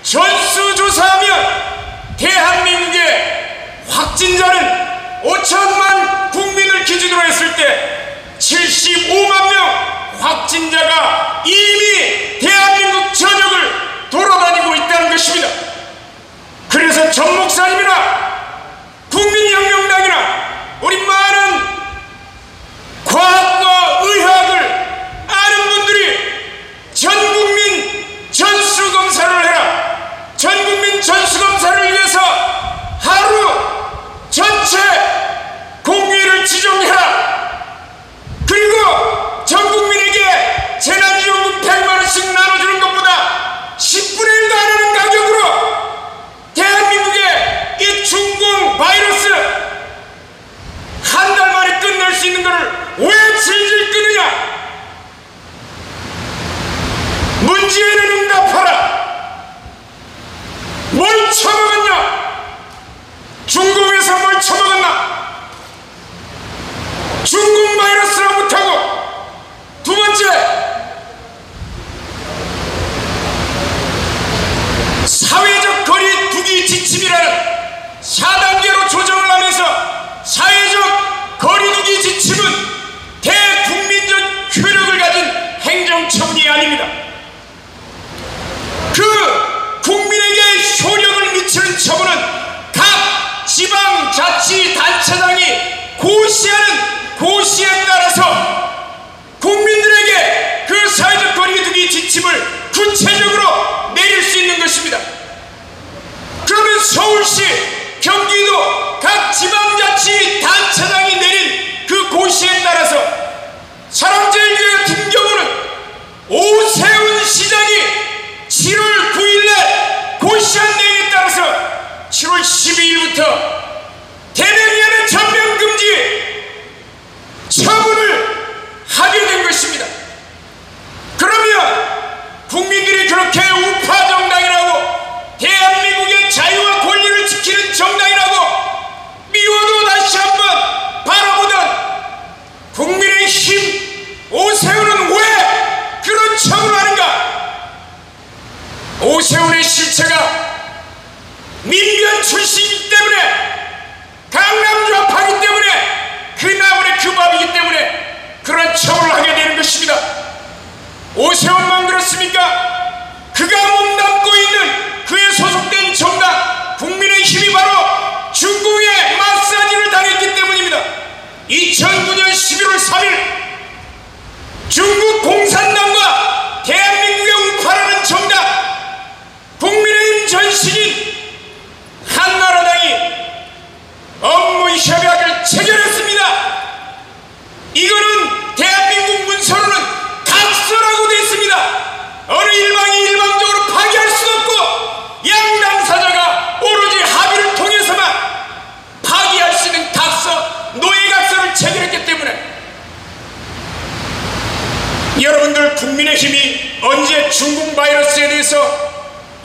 전수조사하면 대한민국의 확진자는 5천만 국민을 기준으로 했을 때 75만 명 확진자가 이미 대한민국 전역을 돌아다니고 있다는 것입니다. 그래서 전 목사님이나 국민혁명당이나 우리 많은 과학과 의학을 아는 분들이 전국민 전수검사를 해라, 전국민 전수검사를 위해서 하루 전체 공휴일을 지정해라, 그리고 전국민에게 재난지원금 100만원씩 나눠주는 것보다 10분의 1도 안 하는 가격으로 대한민국의 이 중공 바이러스 한 달 만에 끝낼 수 있는 것을 왜 질질 끄느냐? 문재인은 응답하라. 뭘 처먹었냐? 중국에서 뭘 처먹었나? 중국 바이러스라 못하고, 두 번째, 사회적 거리 두기 지침이라는 4단계로 조정을 하면서 사회적 거리 두기 지침은 대국민적 효력을 가진 행정처분이 아닙니다. 그 국민에게 효력을 미치는 처분은 각 지방자치단체장이 고시하는 고시에 따라서 국민들에게 그 사회적 거리 두기 지침을 구체적으로 내릴 수 있는 것입니다. 그러면 서울시, 경기도 각 지방자치단체장이 내린 그 고시에 따라서 사랑제일교회 같은 경우는 오세훈 시장이 7월 9일날 고시한 내용에 따라서 7월 12일부터 대면위원회 전면금지 처분을 하게 된 것입니다. 그러면 국민들이 그렇게 우파 정당이라고, 대한민국의 자유와 권리를 지키는 정당이라고 미워도 다시 한번 바라보던 국민의힘 오세훈은 왜 그런 처분을 하는가? 오세훈의 실체가 민변 출신이기 때문에, 강남 좌파이기 때문에, 그 나물의 그 밥이기 때문에 그런 처분을 하게 되는 것입니다. 오세훈만 그렇습니까? 그가 몸담고 있는 그의 소속된 정당 국민의힘이 바로 중공의 마사지를 당했기 때문입니다. 2009년 11월 3일 중국 공산당과 대한민국의 우파라는 정당 국민의힘 전신인 한나라당이 업무 협약을 체결했습니다. 이거는 대한민국 문서로는 각서라고 되어 있습니다. 어느 일방이 일방적으로 파기할 수도 없고, 양당사자가 오로지 합의를 통해서만 파기할 수 있는 각서, 노예각서를 체결했기 때문에 여러분들 국민의힘이 언제 중국 바이러스에 대해서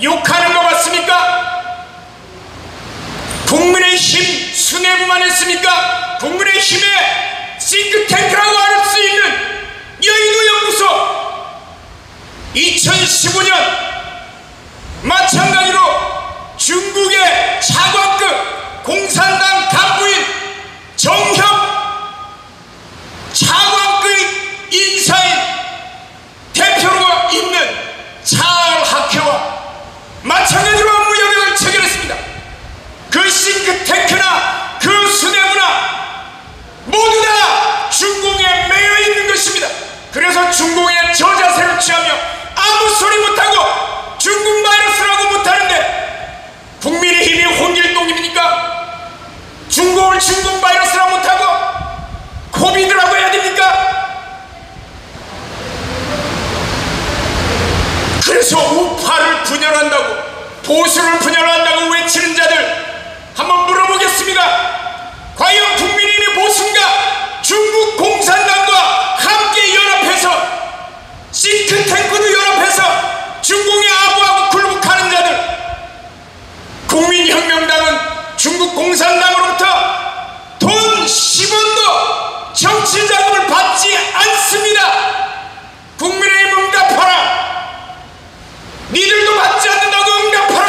욕하는 것 같습니까? 국민의힘 수뇌부만 했습니까? 국민의힘의 싱크탱크라고 할 수 있는 여의도 연구소 2015년 마찬가지로 중국의 차관급 공산당 간부인 정협 차관급 인사인 대표로 있는 차학회와 마찬가지로 업무 협약을 체결했습니다. 그 싱크탱크나 그 수뇌부나 모두 다 중공에 매여 있는 것입니다. 그래서 중공의 저자세를 취하며 아무 소리 못하고 중국 바이러스라고 못하는데, 국민의힘이 홍길동입니까? 중공을 중국 바이러스라고 못하고 코비드라고 해야 됩니까? 그래서 우파를 분열한다고, 보수를 분열한다고 외치는 자들 한번 물어보겠습니다. 과연 국민의힘의 보수인가? 중국 공산당과 함께 연합해서, 싱크탱크도 연합해서 중공에 아부하고 굴복하는 자들, 국민혁명당은 중국 공산당으로부터 돈 10원도 정치 자금을 받지 않습니다. 국민의힘 응답하라. 니들도 받지 않는다고 응답하라.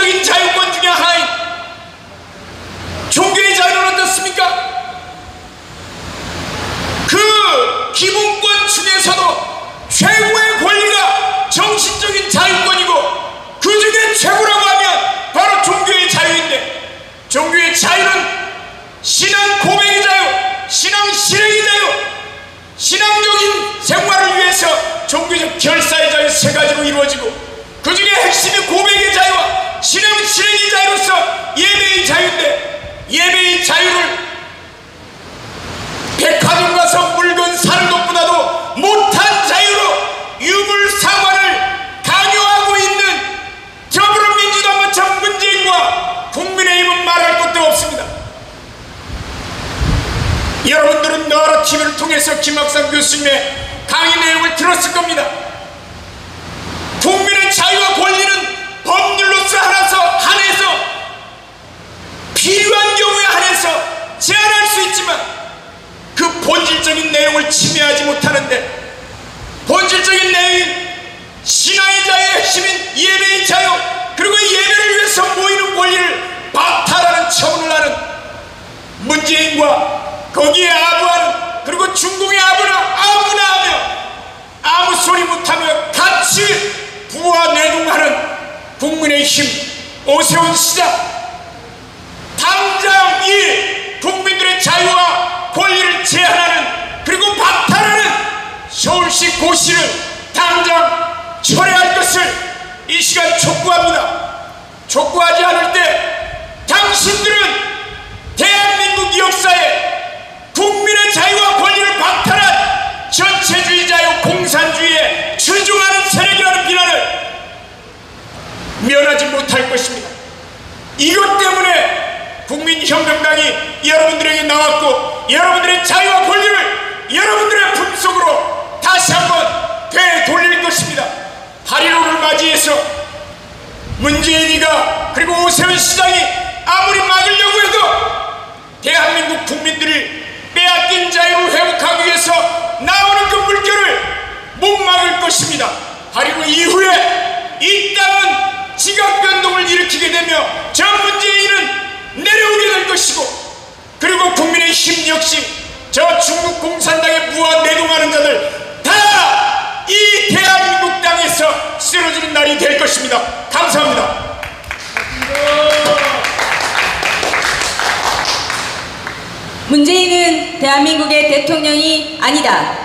정신적인 자유권 중에 하나인 종교의 자유는 어떻습니까? 그 기본권 중에서도 최고의 권리가 정신적인 자유권이고 그 중에 최고라고 하면 바로 종교의 자유인데, 종교의 자유는 신앙 고백의 자유, 신앙 실행의 자유, 신앙적인 생활을 위해서 종교적 결사의 자유 세 가지로 이루어지고, 그 중에 핵심이 고백의 자유와 신앙 실행의 자유로서 예배의 자유인데, 예배의 자유를 백화점 가서 물건 사는 것보다도 못한 자유로 유물사관을 강요하고 있는 더불어민주당과 참 문재인과 국민의힘은 말할 것도 없습니다. 여러분들은 나라TV를 통해서 김학상 교수님의 강의 내용을 들었을 겁니다. 국민의 자유와 권리는 법률로서 한해서 필요한 경우에 한해서 제한할 수 있지만 그 본질적인 내용을 침해하지 못하는데, 본질적인 내용인 신앙의 자유의 핵심인 예배의 자유, 그리고 예배를 위해서 모이는 권리를 박탈하는 처분을 하는 문재인과 거기에 아부하는, 그리고 중공의 아무나 하며 아무 소리 못하며 같이 부와 내동하는 국민의힘 오세훈 시장, 당장 이 국민들의 자유와 권리를 제한하는 그리고 박탈하는 서울시 고시를 당장 철회할 것을 이 시간 촉구합니다. 촉구하지 않을 때 당신들은 대한민국 역사에 국민의 자유와 권리를 박탈한 전체주의자요 공산주의에 추종하는 세력이라는 비난을 면하지 못할 것입니다. 이것 때문에 국민혁명당이 여러분들에게 나왔고, 여러분들의 자유와 권리를 여러분들의 품속으로 다시 한번 되돌릴 것입니다. 8.15를 맞이해서 문재인이가 그리고 오세훈 시장이 아무리 막으려고 해도 대한민국 국민들이 빼앗긴 자유를 회복하기 위해서 나오는 그 물결을 못 막을 것입니다. 8.15 이후에 이 땅은 지각변동을 일으키게 되며 저 문재인은 내려오게 될 것이고, 그리고 국민의힘 역시 저 중국 공산당에 무한 내동하는 자들 다 이 대한민국 땅에서 쓰러지는 날이 될 것입니다. 감사합니다. 문재인은 대한민국의 대통령이 아니다.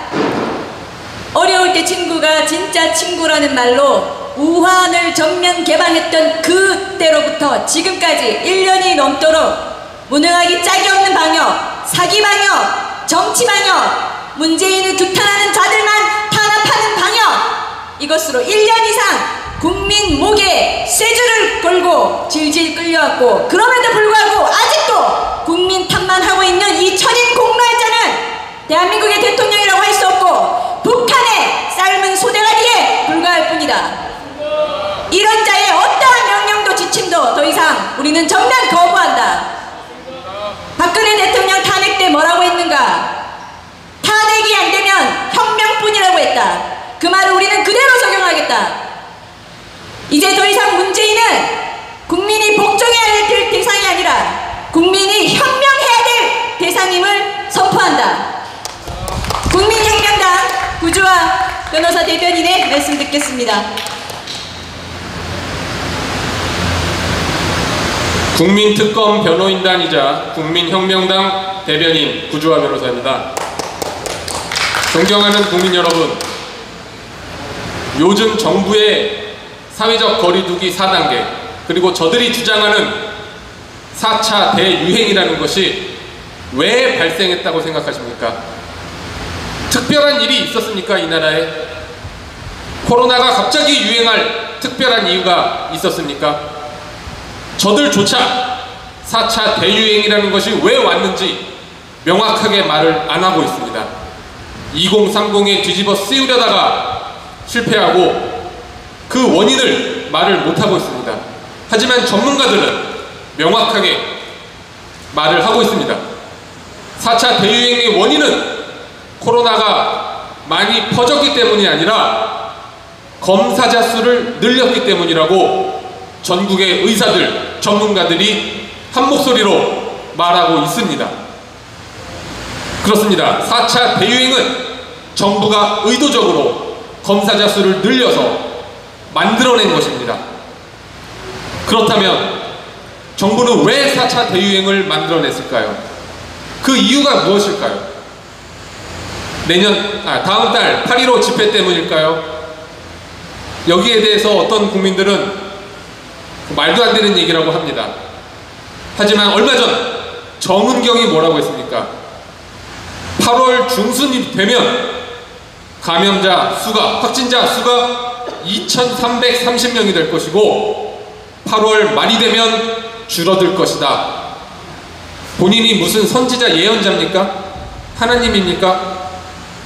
어려울 때 친구가 진짜 친구라는 말로 우한을 전면 개방했던 그때로부터 지금까지 1년이 넘도록 무능하기 짝이 없는 방역, 사기 방역, 정치 방역, 문재인을 규탄하는 자들만 탄압하는 방역, 이것으로 1년 이상 국민 목에 쇠줄을 걸고 질질 끌려왔고, 그럼에도 불구하고 아직도 국민 탓만 하고 있는 이 천인 공로할자는 대한민국의 대통령이라고 할 수 없고 북한의 삶은 소대가리에 불과할 뿐이다. 이런 자의 어떠한 명령도 지침도 더 이상 우리는 정면 거부한다. 박근혜 대통령 탄핵 때 뭐라고 했는가? 탄핵이 안 되면 혁명뿐이라고 했다. 그 말을 우리는 그대로 적용하겠다. 이제 더 이상 문재인은 국민이 복종해야 될 대상이 아니라 국민이 혁명해야 될 대상임을 선포한다. 국민혁명당 구주화 변호사 대변인의 말씀 듣겠습니다. 국민특검 변호인단이자 국민혁명당 대변인 구주화 변호사입니다. 존경하는 국민 여러분, 요즘 정부의 사회적 거리두기 4단계, 그리고 저들이 주장하는 4차 대유행이라는 것이 왜 발생했다고 생각하십니까? 특별한 일이 있었습니까? 이 나라에? 코로나가 갑자기 유행할 특별한 이유가 있었습니까? 저들조차 4차 대유행이라는 것이 왜 왔는지 명확하게 말을 안 하고 있습니다. 2030에 뒤집어 씌우려다가 실패하고 그 원인을 말을 못하고 있습니다. 하지만 전문가들은 명확하게 말을 하고 있습니다. 4차 대유행의 원인은 코로나가 많이 퍼졌기 때문이 아니라 검사자 수를 늘렸기 때문이라고 전국의 의사들, 전문가들이 한 목소리로 말하고 있습니다. 그렇습니다. 4차 대유행은 정부가 의도적으로 검사자 수를 늘려서 만들어낸 것입니다. 그렇다면 정부는 왜 4차 대유행을 만들어냈을까요? 그 이유가 무엇일까요? 다음 달 8.15 집회 때문일까요? 여기에 대해서 어떤 국민들은 말도 안 되는 얘기라고 합니다. 하지만 얼마 전 정은경이 뭐라고 했습니까? 8월 중순이 되면 확진자 수가 2,330명이 될 것이고 8월 말이 되면 줄어들 것이다. 본인이 무슨 선지자 예언자입니까? 하나님입니까?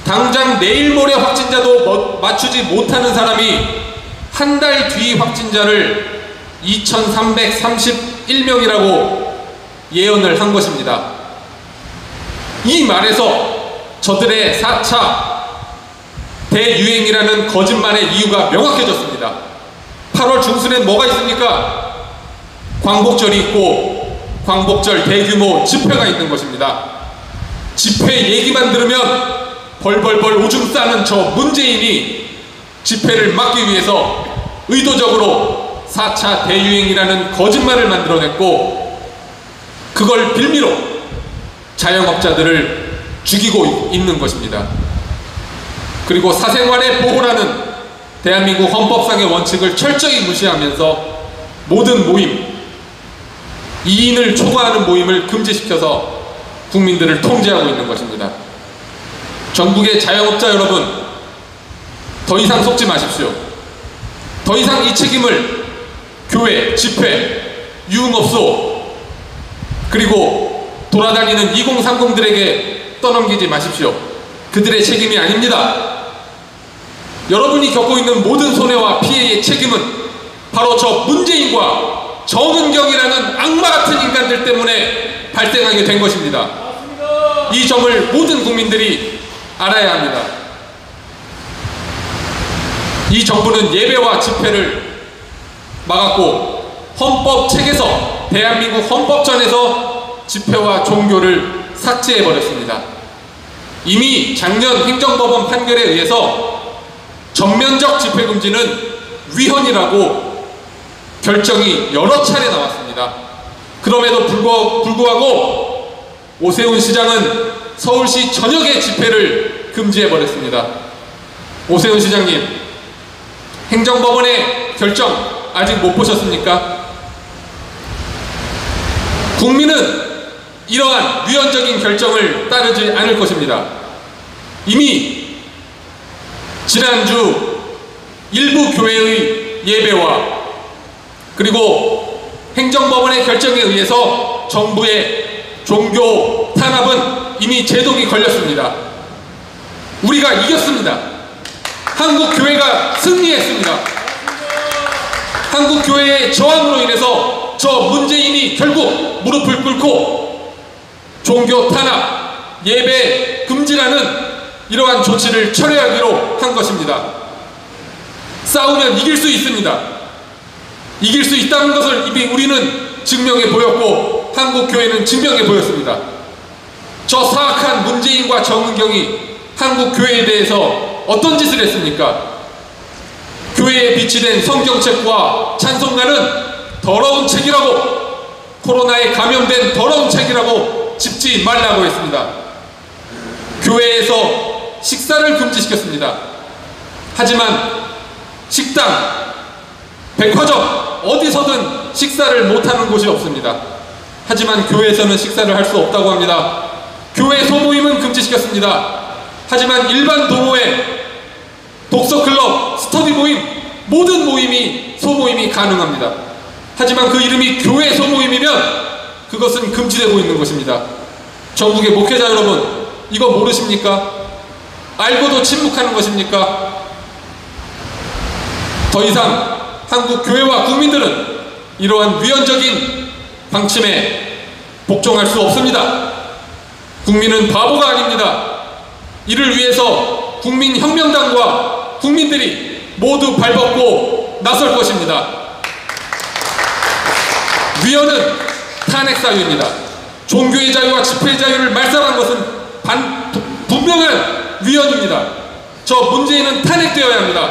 당장 내일 모레 확진자도 맞추지 못하는 사람이 한 달 뒤 확진자를 2,331명이라고 예언을 한 것입니다. 이 말에서 저들의 4차 대유행이라는 거짓말의 이유가 명확해졌습니다. 8월 중순엔 뭐가 있습니까? 광복절이 있고 광복절 대규모 집회가 있는 것입니다. 집회 얘기만 들으면 벌벌벌 오줌 싸는 저 문재인이 집회를 막기 위해서 의도적으로 4차 대유행이라는 거짓말을 만들어냈고 그걸 빌미로 자영업자들을 죽이고 있는 것입니다. 그리고 사생활의 보호라는 대한민국 헌법상의 원칙을 철저히 무시하면서 모든 모임, 이인을 초과하는 모임을 금지시켜서 국민들을 통제하고 있는 것입니다. 전국의 자영업자 여러분, 더 이상 속지 마십시오. 더 이상 이 책임을 교회, 집회, 유흥업소, 그리고 돌아다니는 2030들에게 떠넘기지 마십시오. 그들의 책임이 아닙니다. 여러분이 겪고 있는 모든 손해와 피해의 책임은 바로 저 문재인과 정은경이라는 악마 같은 인간들 때문에 발생하게 된 것입니다. 이 점을 모든 국민들이 알아야 합니다. 이 정부는 예배와 집회를 막았고 헌법 책에서, 대한민국 헌법전에서 집회와 종교를 삭제해버렸습니다. 이미 작년 행정법원 판결에 의해서 전면적 집회 금지는 위헌이라고 결정이 여러 차례 나왔습니다. 그럼에도 불구하고 오세훈 시장은 서울시 전역의 집회를 금지해버렸습니다. 오세훈 시장님, 행정법원의 결정 아직 못 보셨습니까? 국민은 이러한 위헌적인 결정을 따르지 않을 것입니다. 이미 지난주 일부 교회의 예배와 그리고 행정법원의 결정에 의해서 정부의 종교 탄압은 이미 제동이 걸렸습니다. 우리가 이겼습니다. 한국교회가 승리했습니다. 한국교회의 저항으로 인해서 저 문재인이 결국 무릎을 꿇고 종교 탄압, 예배 금지라는 이러한 조치를 철회하기로 한 것입니다. 싸우면 이길 수 있습니다. 이길 수 있다는 것을 이미 우리는 증명해 보였고 한국교회는 증명해 보였습니다. 저 사악한 문재인과 정은경이 한국교회에 대해서 어떤 짓을 했습니까? 교회에 비치된 성경책과 찬송가는 더러운 책이라고, 코로나에 감염된 더러운 책이라고 집지 말라고 했습니다. 교회에서 식사를 금지시켰습니다. 하지만 식당, 백화점, 어디서든 식사를 못하는 곳이 없습니다. 하지만 교회에서는 식사를 할 수 없다고 합니다. 교회 소모임은 금지시켰습니다. 하지만 일반 동호회, 독서클럽, 스터디 모임, 모든 모임이 소모임이 가능합니다. 하지만 그 이름이 교회 소모임이면 그것은 금지되고 있는 것입니다. 전국의 목회자 여러분, 이거 모르십니까? 알고도 침묵하는 것입니까? 더 이상 한국 교회와 국민들은 이러한 위헌적인 방침에 복종할 수 없습니다. 국민은 바보가 아닙니다. 이를 위해서 국민혁명당과 국민들이 모두 발벗고 나설 것입니다. 위헌은 탄핵 사유입니다. 종교의 자유와 집회의 자유를 말살한 것은 분명한 위헌입니다. 저 문재인은 탄핵되어야 합니다.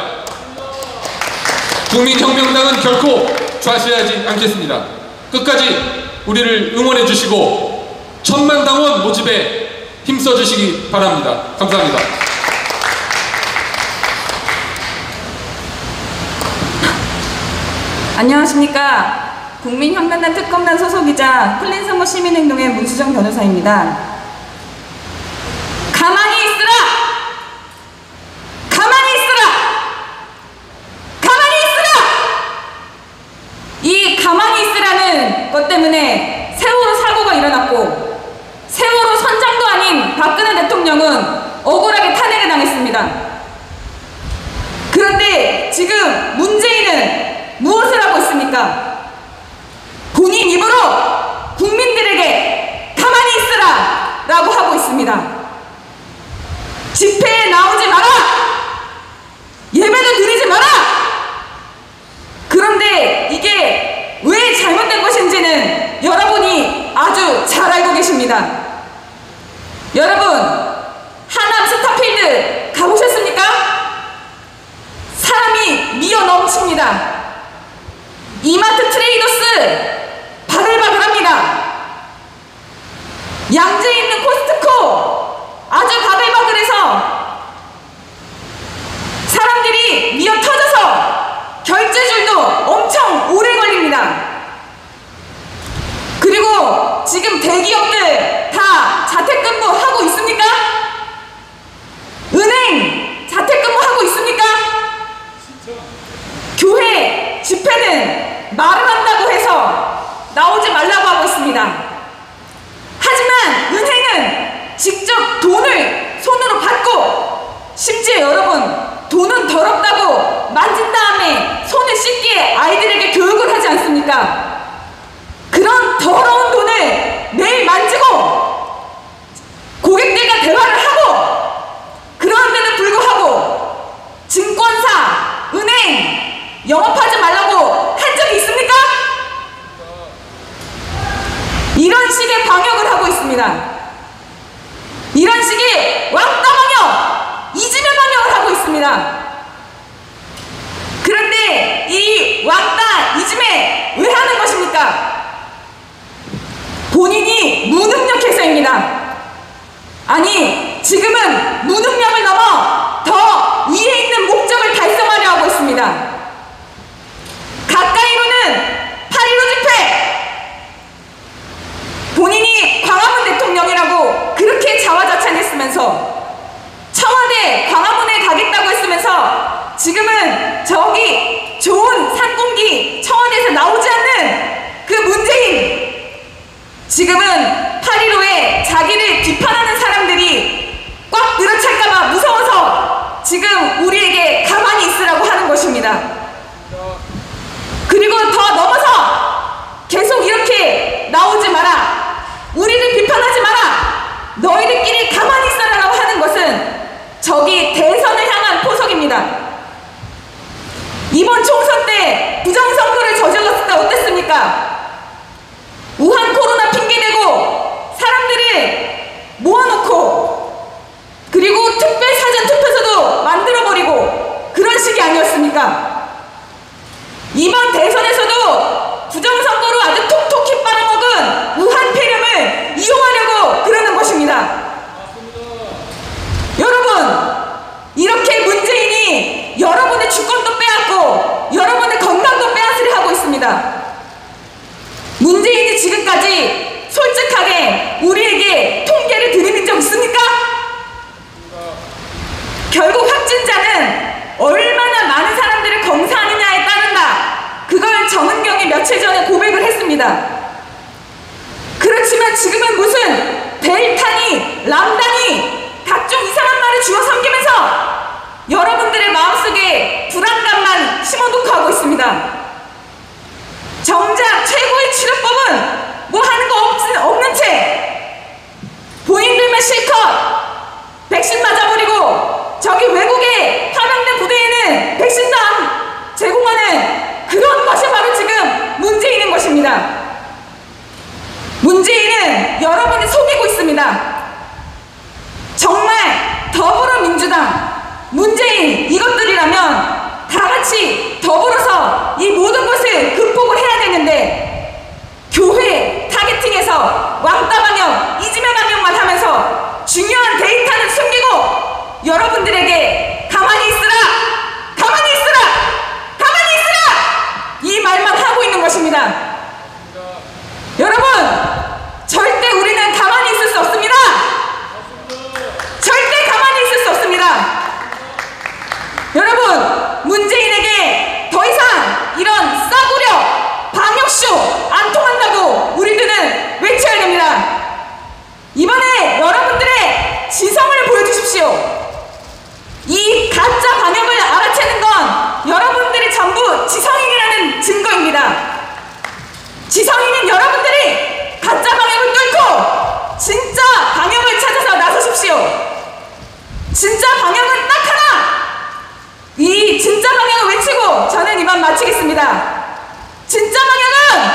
국민혁명당은 결코 좌시하지 않겠습니다. 끝까지 우리를 응원해 주시고 천만당원 모집에 힘써 주시기 바랍니다. 감사합니다. 안녕하십니까. 국민혁명당 특검단 소속이자 플랜서머 시민행동의 문수정 변호사입니다. 가만히 있으라! 가만히 있으라! 가만히 있으라! 이 가만히 있으라는 것 때문에 세월호 사고가 일어났고 세월호 선장도 아닌 박근혜 대통령은 억울하게 탄핵을 당했습니다. 그런데 지금 문재인은 무엇을 하고 있습니까? 본인 입으로 국민들에게 가만히 있으라 라고 하고 있습니다. 집회에 나오지 마라! 예배도 드리지 마라! 그런데 이게 왜 잘못된 것인지는 여러분이 아주 잘 알고 계십니다. 여러분, 하남 스타필드 가보셨습니까? 사람이 미어 넘칩니다. 이마트 트레이더스 바글바글합니다. 양재에 있는 코스트코 아주 바글바글해서 사람들이 미어 터져서 결제줄도 엄청 오래 걸립니다. 그리고 지금 대기업들 다 자택근무 하고 있습니까? 은행 자택근무하고 있습니까? 교회 집회는 말을 한다고 해서 나오지 말라고 하고 있습니다. 하지만 은행은 직접 돈을 손으로 받고 심지어 여러분 돈은 더럽다고 만진 다음에 손을 씻기에 아이들에게 교육을 하지 않습니까? 그런 더러운 돈을 매일 만지고 고객들과 대화를 하고 그런데도 불구하고 증권사, 은행 영업하지 말라고 한 적이 있습니까? 이런 식의 방역을 하고 있습니다. 이런 식의 왕따 방역, 이지매 방역을 하고 있습니다. 그런데 이 왕따, 이지매 왜 하는 것입니까? 본인이 무능력해서입니다. 아니, 지금은 무능력을 넘어 더 위에 있는 목적을 달성하려 하고 있습니다. 가까이로는 8.15 집회! 본인이 광화문 대통령이라고 그렇게 자화자찬했으면서 청와대 광화문에 가겠다고 했으면서 지금은 저기 좋은 산공기 청와대에서 나오지 않는 그 문재인, 지금은 8.15에 자기를 비판하는 사람들이 꽉 늘어찰까봐 무서워서 지금 우리에게 가만히 있으라고 하는 것입니다. 그리고 더 넘어서 계속 이렇게 나오지 마라, 우리를 비판하지 마라, 너희들끼리 가만히 있어라라고 하는 것은 저기 대선을 향한 포석입니다. 이번 총선 때 부정선거를 저질렀을 때 어땠습니까? 우한 코로나 핑계대고 사람들을 모아놓고 그리고 특별사전 투표소도 만들어버리고 그런 식이 아니었습니까? 이번 대선에서도 부정선거로 아주 톡톡히 빨아먹은 우한 폐렴을 이용하려고 그러는 것입니다. 여러분, 이렇게 문재인이 여러분의 주권도 빼앗고 여러분의 건강도 빼앗으려 하고 있습니다. 문재인이 지금까지 솔직하게 우리에게 통계를 드리는 적 있습니까? 결국 확진자는 얼마나 많은 사람들을 검사하느냐에 따른다. 그걸 정은경이 며칠 전에 고백을 했습니다. 그렇지만 지금은 무슨 델타니, 람다니 각종 이상한 말을 주워 삼기면서 여러분들의 마음속에 불안감만 심어놓고 하고 있습니다. 정작 최고의 치료법은 뭐 하는 거 없는 채 본인들만 실컷 백신 맞아버리고 저기 외국에 파병된 부대에는 백신도 안 제공하는 그런 것이 바로 지금 문재인인 것입니다. 문재인은 여러분을 속이고 있습니다. 정말 더불어민주당, 문재인 이것들이라면 다 같이 더불어서 이 모든 것을 극복을 해야 되는데 교회 타겟팅해서 왕따 방역, 이지명 방역만 하면서 중요한 데이터는 숨기고 여러분들에게 가만히 있으라! 가만히 있으라! 가만히 있으라! 이 말만 하고 있는 것입니다. 여러분, 절대 우리는 가만히 있을 수 없습니다. 절대 가만히 있을 수 없습니다. 여러분, 문재인에게 더 이상 이런 싸구려 방역쇼 안 통한다고 우리들은 외쳐야 됩니다. 이번에 여러분들의 지성을 보여주십시오. 이 가짜 방역을 알아채는 건 여러분들이 전부 지성인이라는 증거입니다. 지성인인 여러분들이 가짜 방역을 뚫고 진짜 방역을 찾아서 나서십시오. 진짜 방역은 딱 하나! 이 진짜 방역을 외치고 저는 이만 마치겠습니다. 진짜 방역은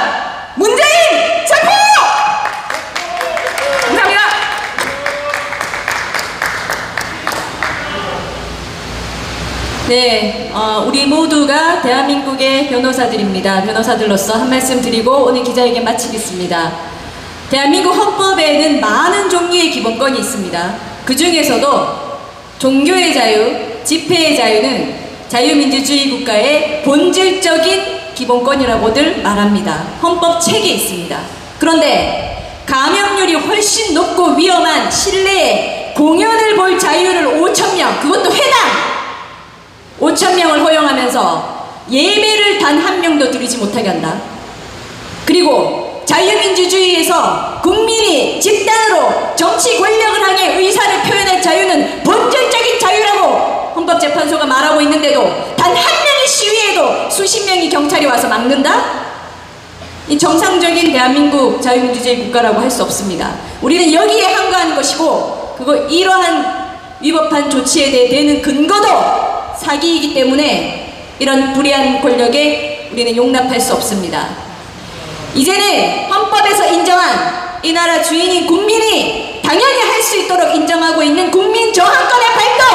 문재인 체포! 감사합니다. 네, 우리 모두가 대한민국의 변호사들입니다. 변호사들로서 한 말씀 드리고 오늘 기자회견 마치겠습니다. 대한민국 헌법에는 많은 종류의 기본권이 있습니다. 그 중에서도 종교의 자유, 집회의 자유는 자유민주주의 국가의 본질적인 기본권이라고들 말합니다. 헌법 책에 있습니다. 그런데 감염률이 훨씬 높고 위험한 실내에 공연을 볼 자유를 5,000명, 그것도 회당 5,000명을 허용하면서 예배를 단 한 명도 드리지 못하게 한다. 그리고 자유민주주의에서 국민이 집단으로 정치 권력을 향해 의사를 표현할 자유는 본질적인 자유라고 헌법재판소가 말하고 있는데도 단 한 명의 시위에도 수십 명의 경찰이 와서 막는다? 이 정상적인 대한민국 자유민주주의 국가라고 할 수 없습니다. 우리는 여기에 항거하는 것이고 이러한 위법한 조치에 대해 대는 근거도 사기이기 때문에 이런 불의한 권력에 우리는 용납할 수 없습니다. 이제는 헌법에서 인정한 이 나라 주인인 국민이 당연히 할 수 있도록 인정하고 있는 국민 저항권의 발동,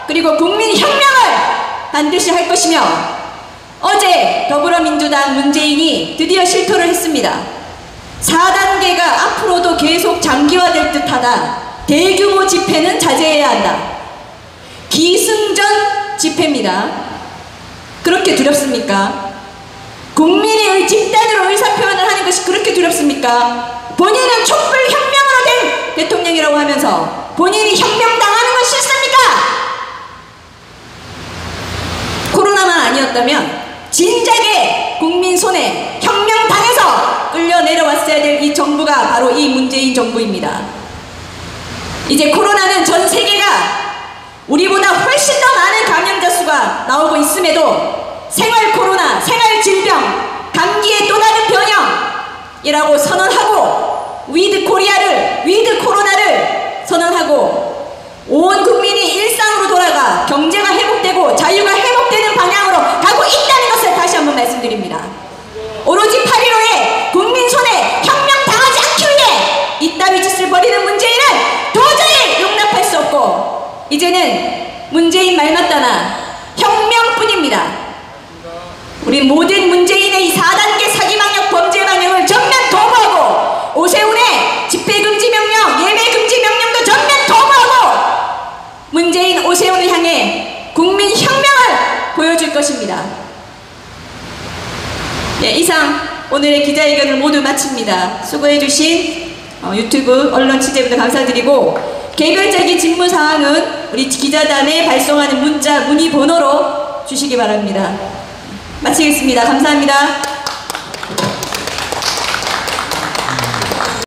그리고 국민 혁명을 반드시 할 것이며, 어제 더불어민주당 문재인이 드디어 실토를 했습니다. 4단계가 앞으로도 계속 장기화될 듯하다. 대규모 집회는 자제해야 한다. 기승전 집회입니다. 그렇게 두렵습니까? 국민이 집단으로 의사표현을 하는 것이 그렇게 두렵습니까? 본인은 촛불혁명으로 된 대통령이라고 하면서 본인이 혁명당하는 건 싫습니까? 코로나만 아니었다면 진작에 국민 손에 혁명당해서 끌려 내려왔어야 될 이 정부가 바로 이 문재인 정부입니다. 이제 코로나는 전 세계가 우리보다 훨씬 더 많은 감염자 수가 나오고 있음에도 생활 코로나, 생활 질병, 감기의 또 다른 변형이라고 선언하고 위드 코로나를 선언하고 온 국민이 일상으로 돌아가 경제가 회복되고 자유가 회복되는 방향으로 가고 있다는 것을 다시 한번 말씀드립니다. 오로지 8.15에 국민 손에 혁명 당하지 않기 위해 이따위 짓을 벌이는 문재인은 도저히 용납할 수 없고, 이제는 문재인 말 맞다나 혁명뿐입니다. 우리 모든 문재인의 이 4단계 사기방역 범죄 방향을 전면 거부하고, 오세훈의 집회금지 명령, 예배금지 명령도 전면 거부하고 문재인 오세훈을 향해 국민 혁명을 보여줄 것입니다. 네, 이상 오늘의 기자회견을 모두 마칩니다. 수고해주신 유튜브 언론 취재부터 감사드리고, 개별적인 직무사항은 우리 기자단에 발송하는 문자 문의 번호로 주시기 바랍니다. 마치겠습니다. 감사합니다.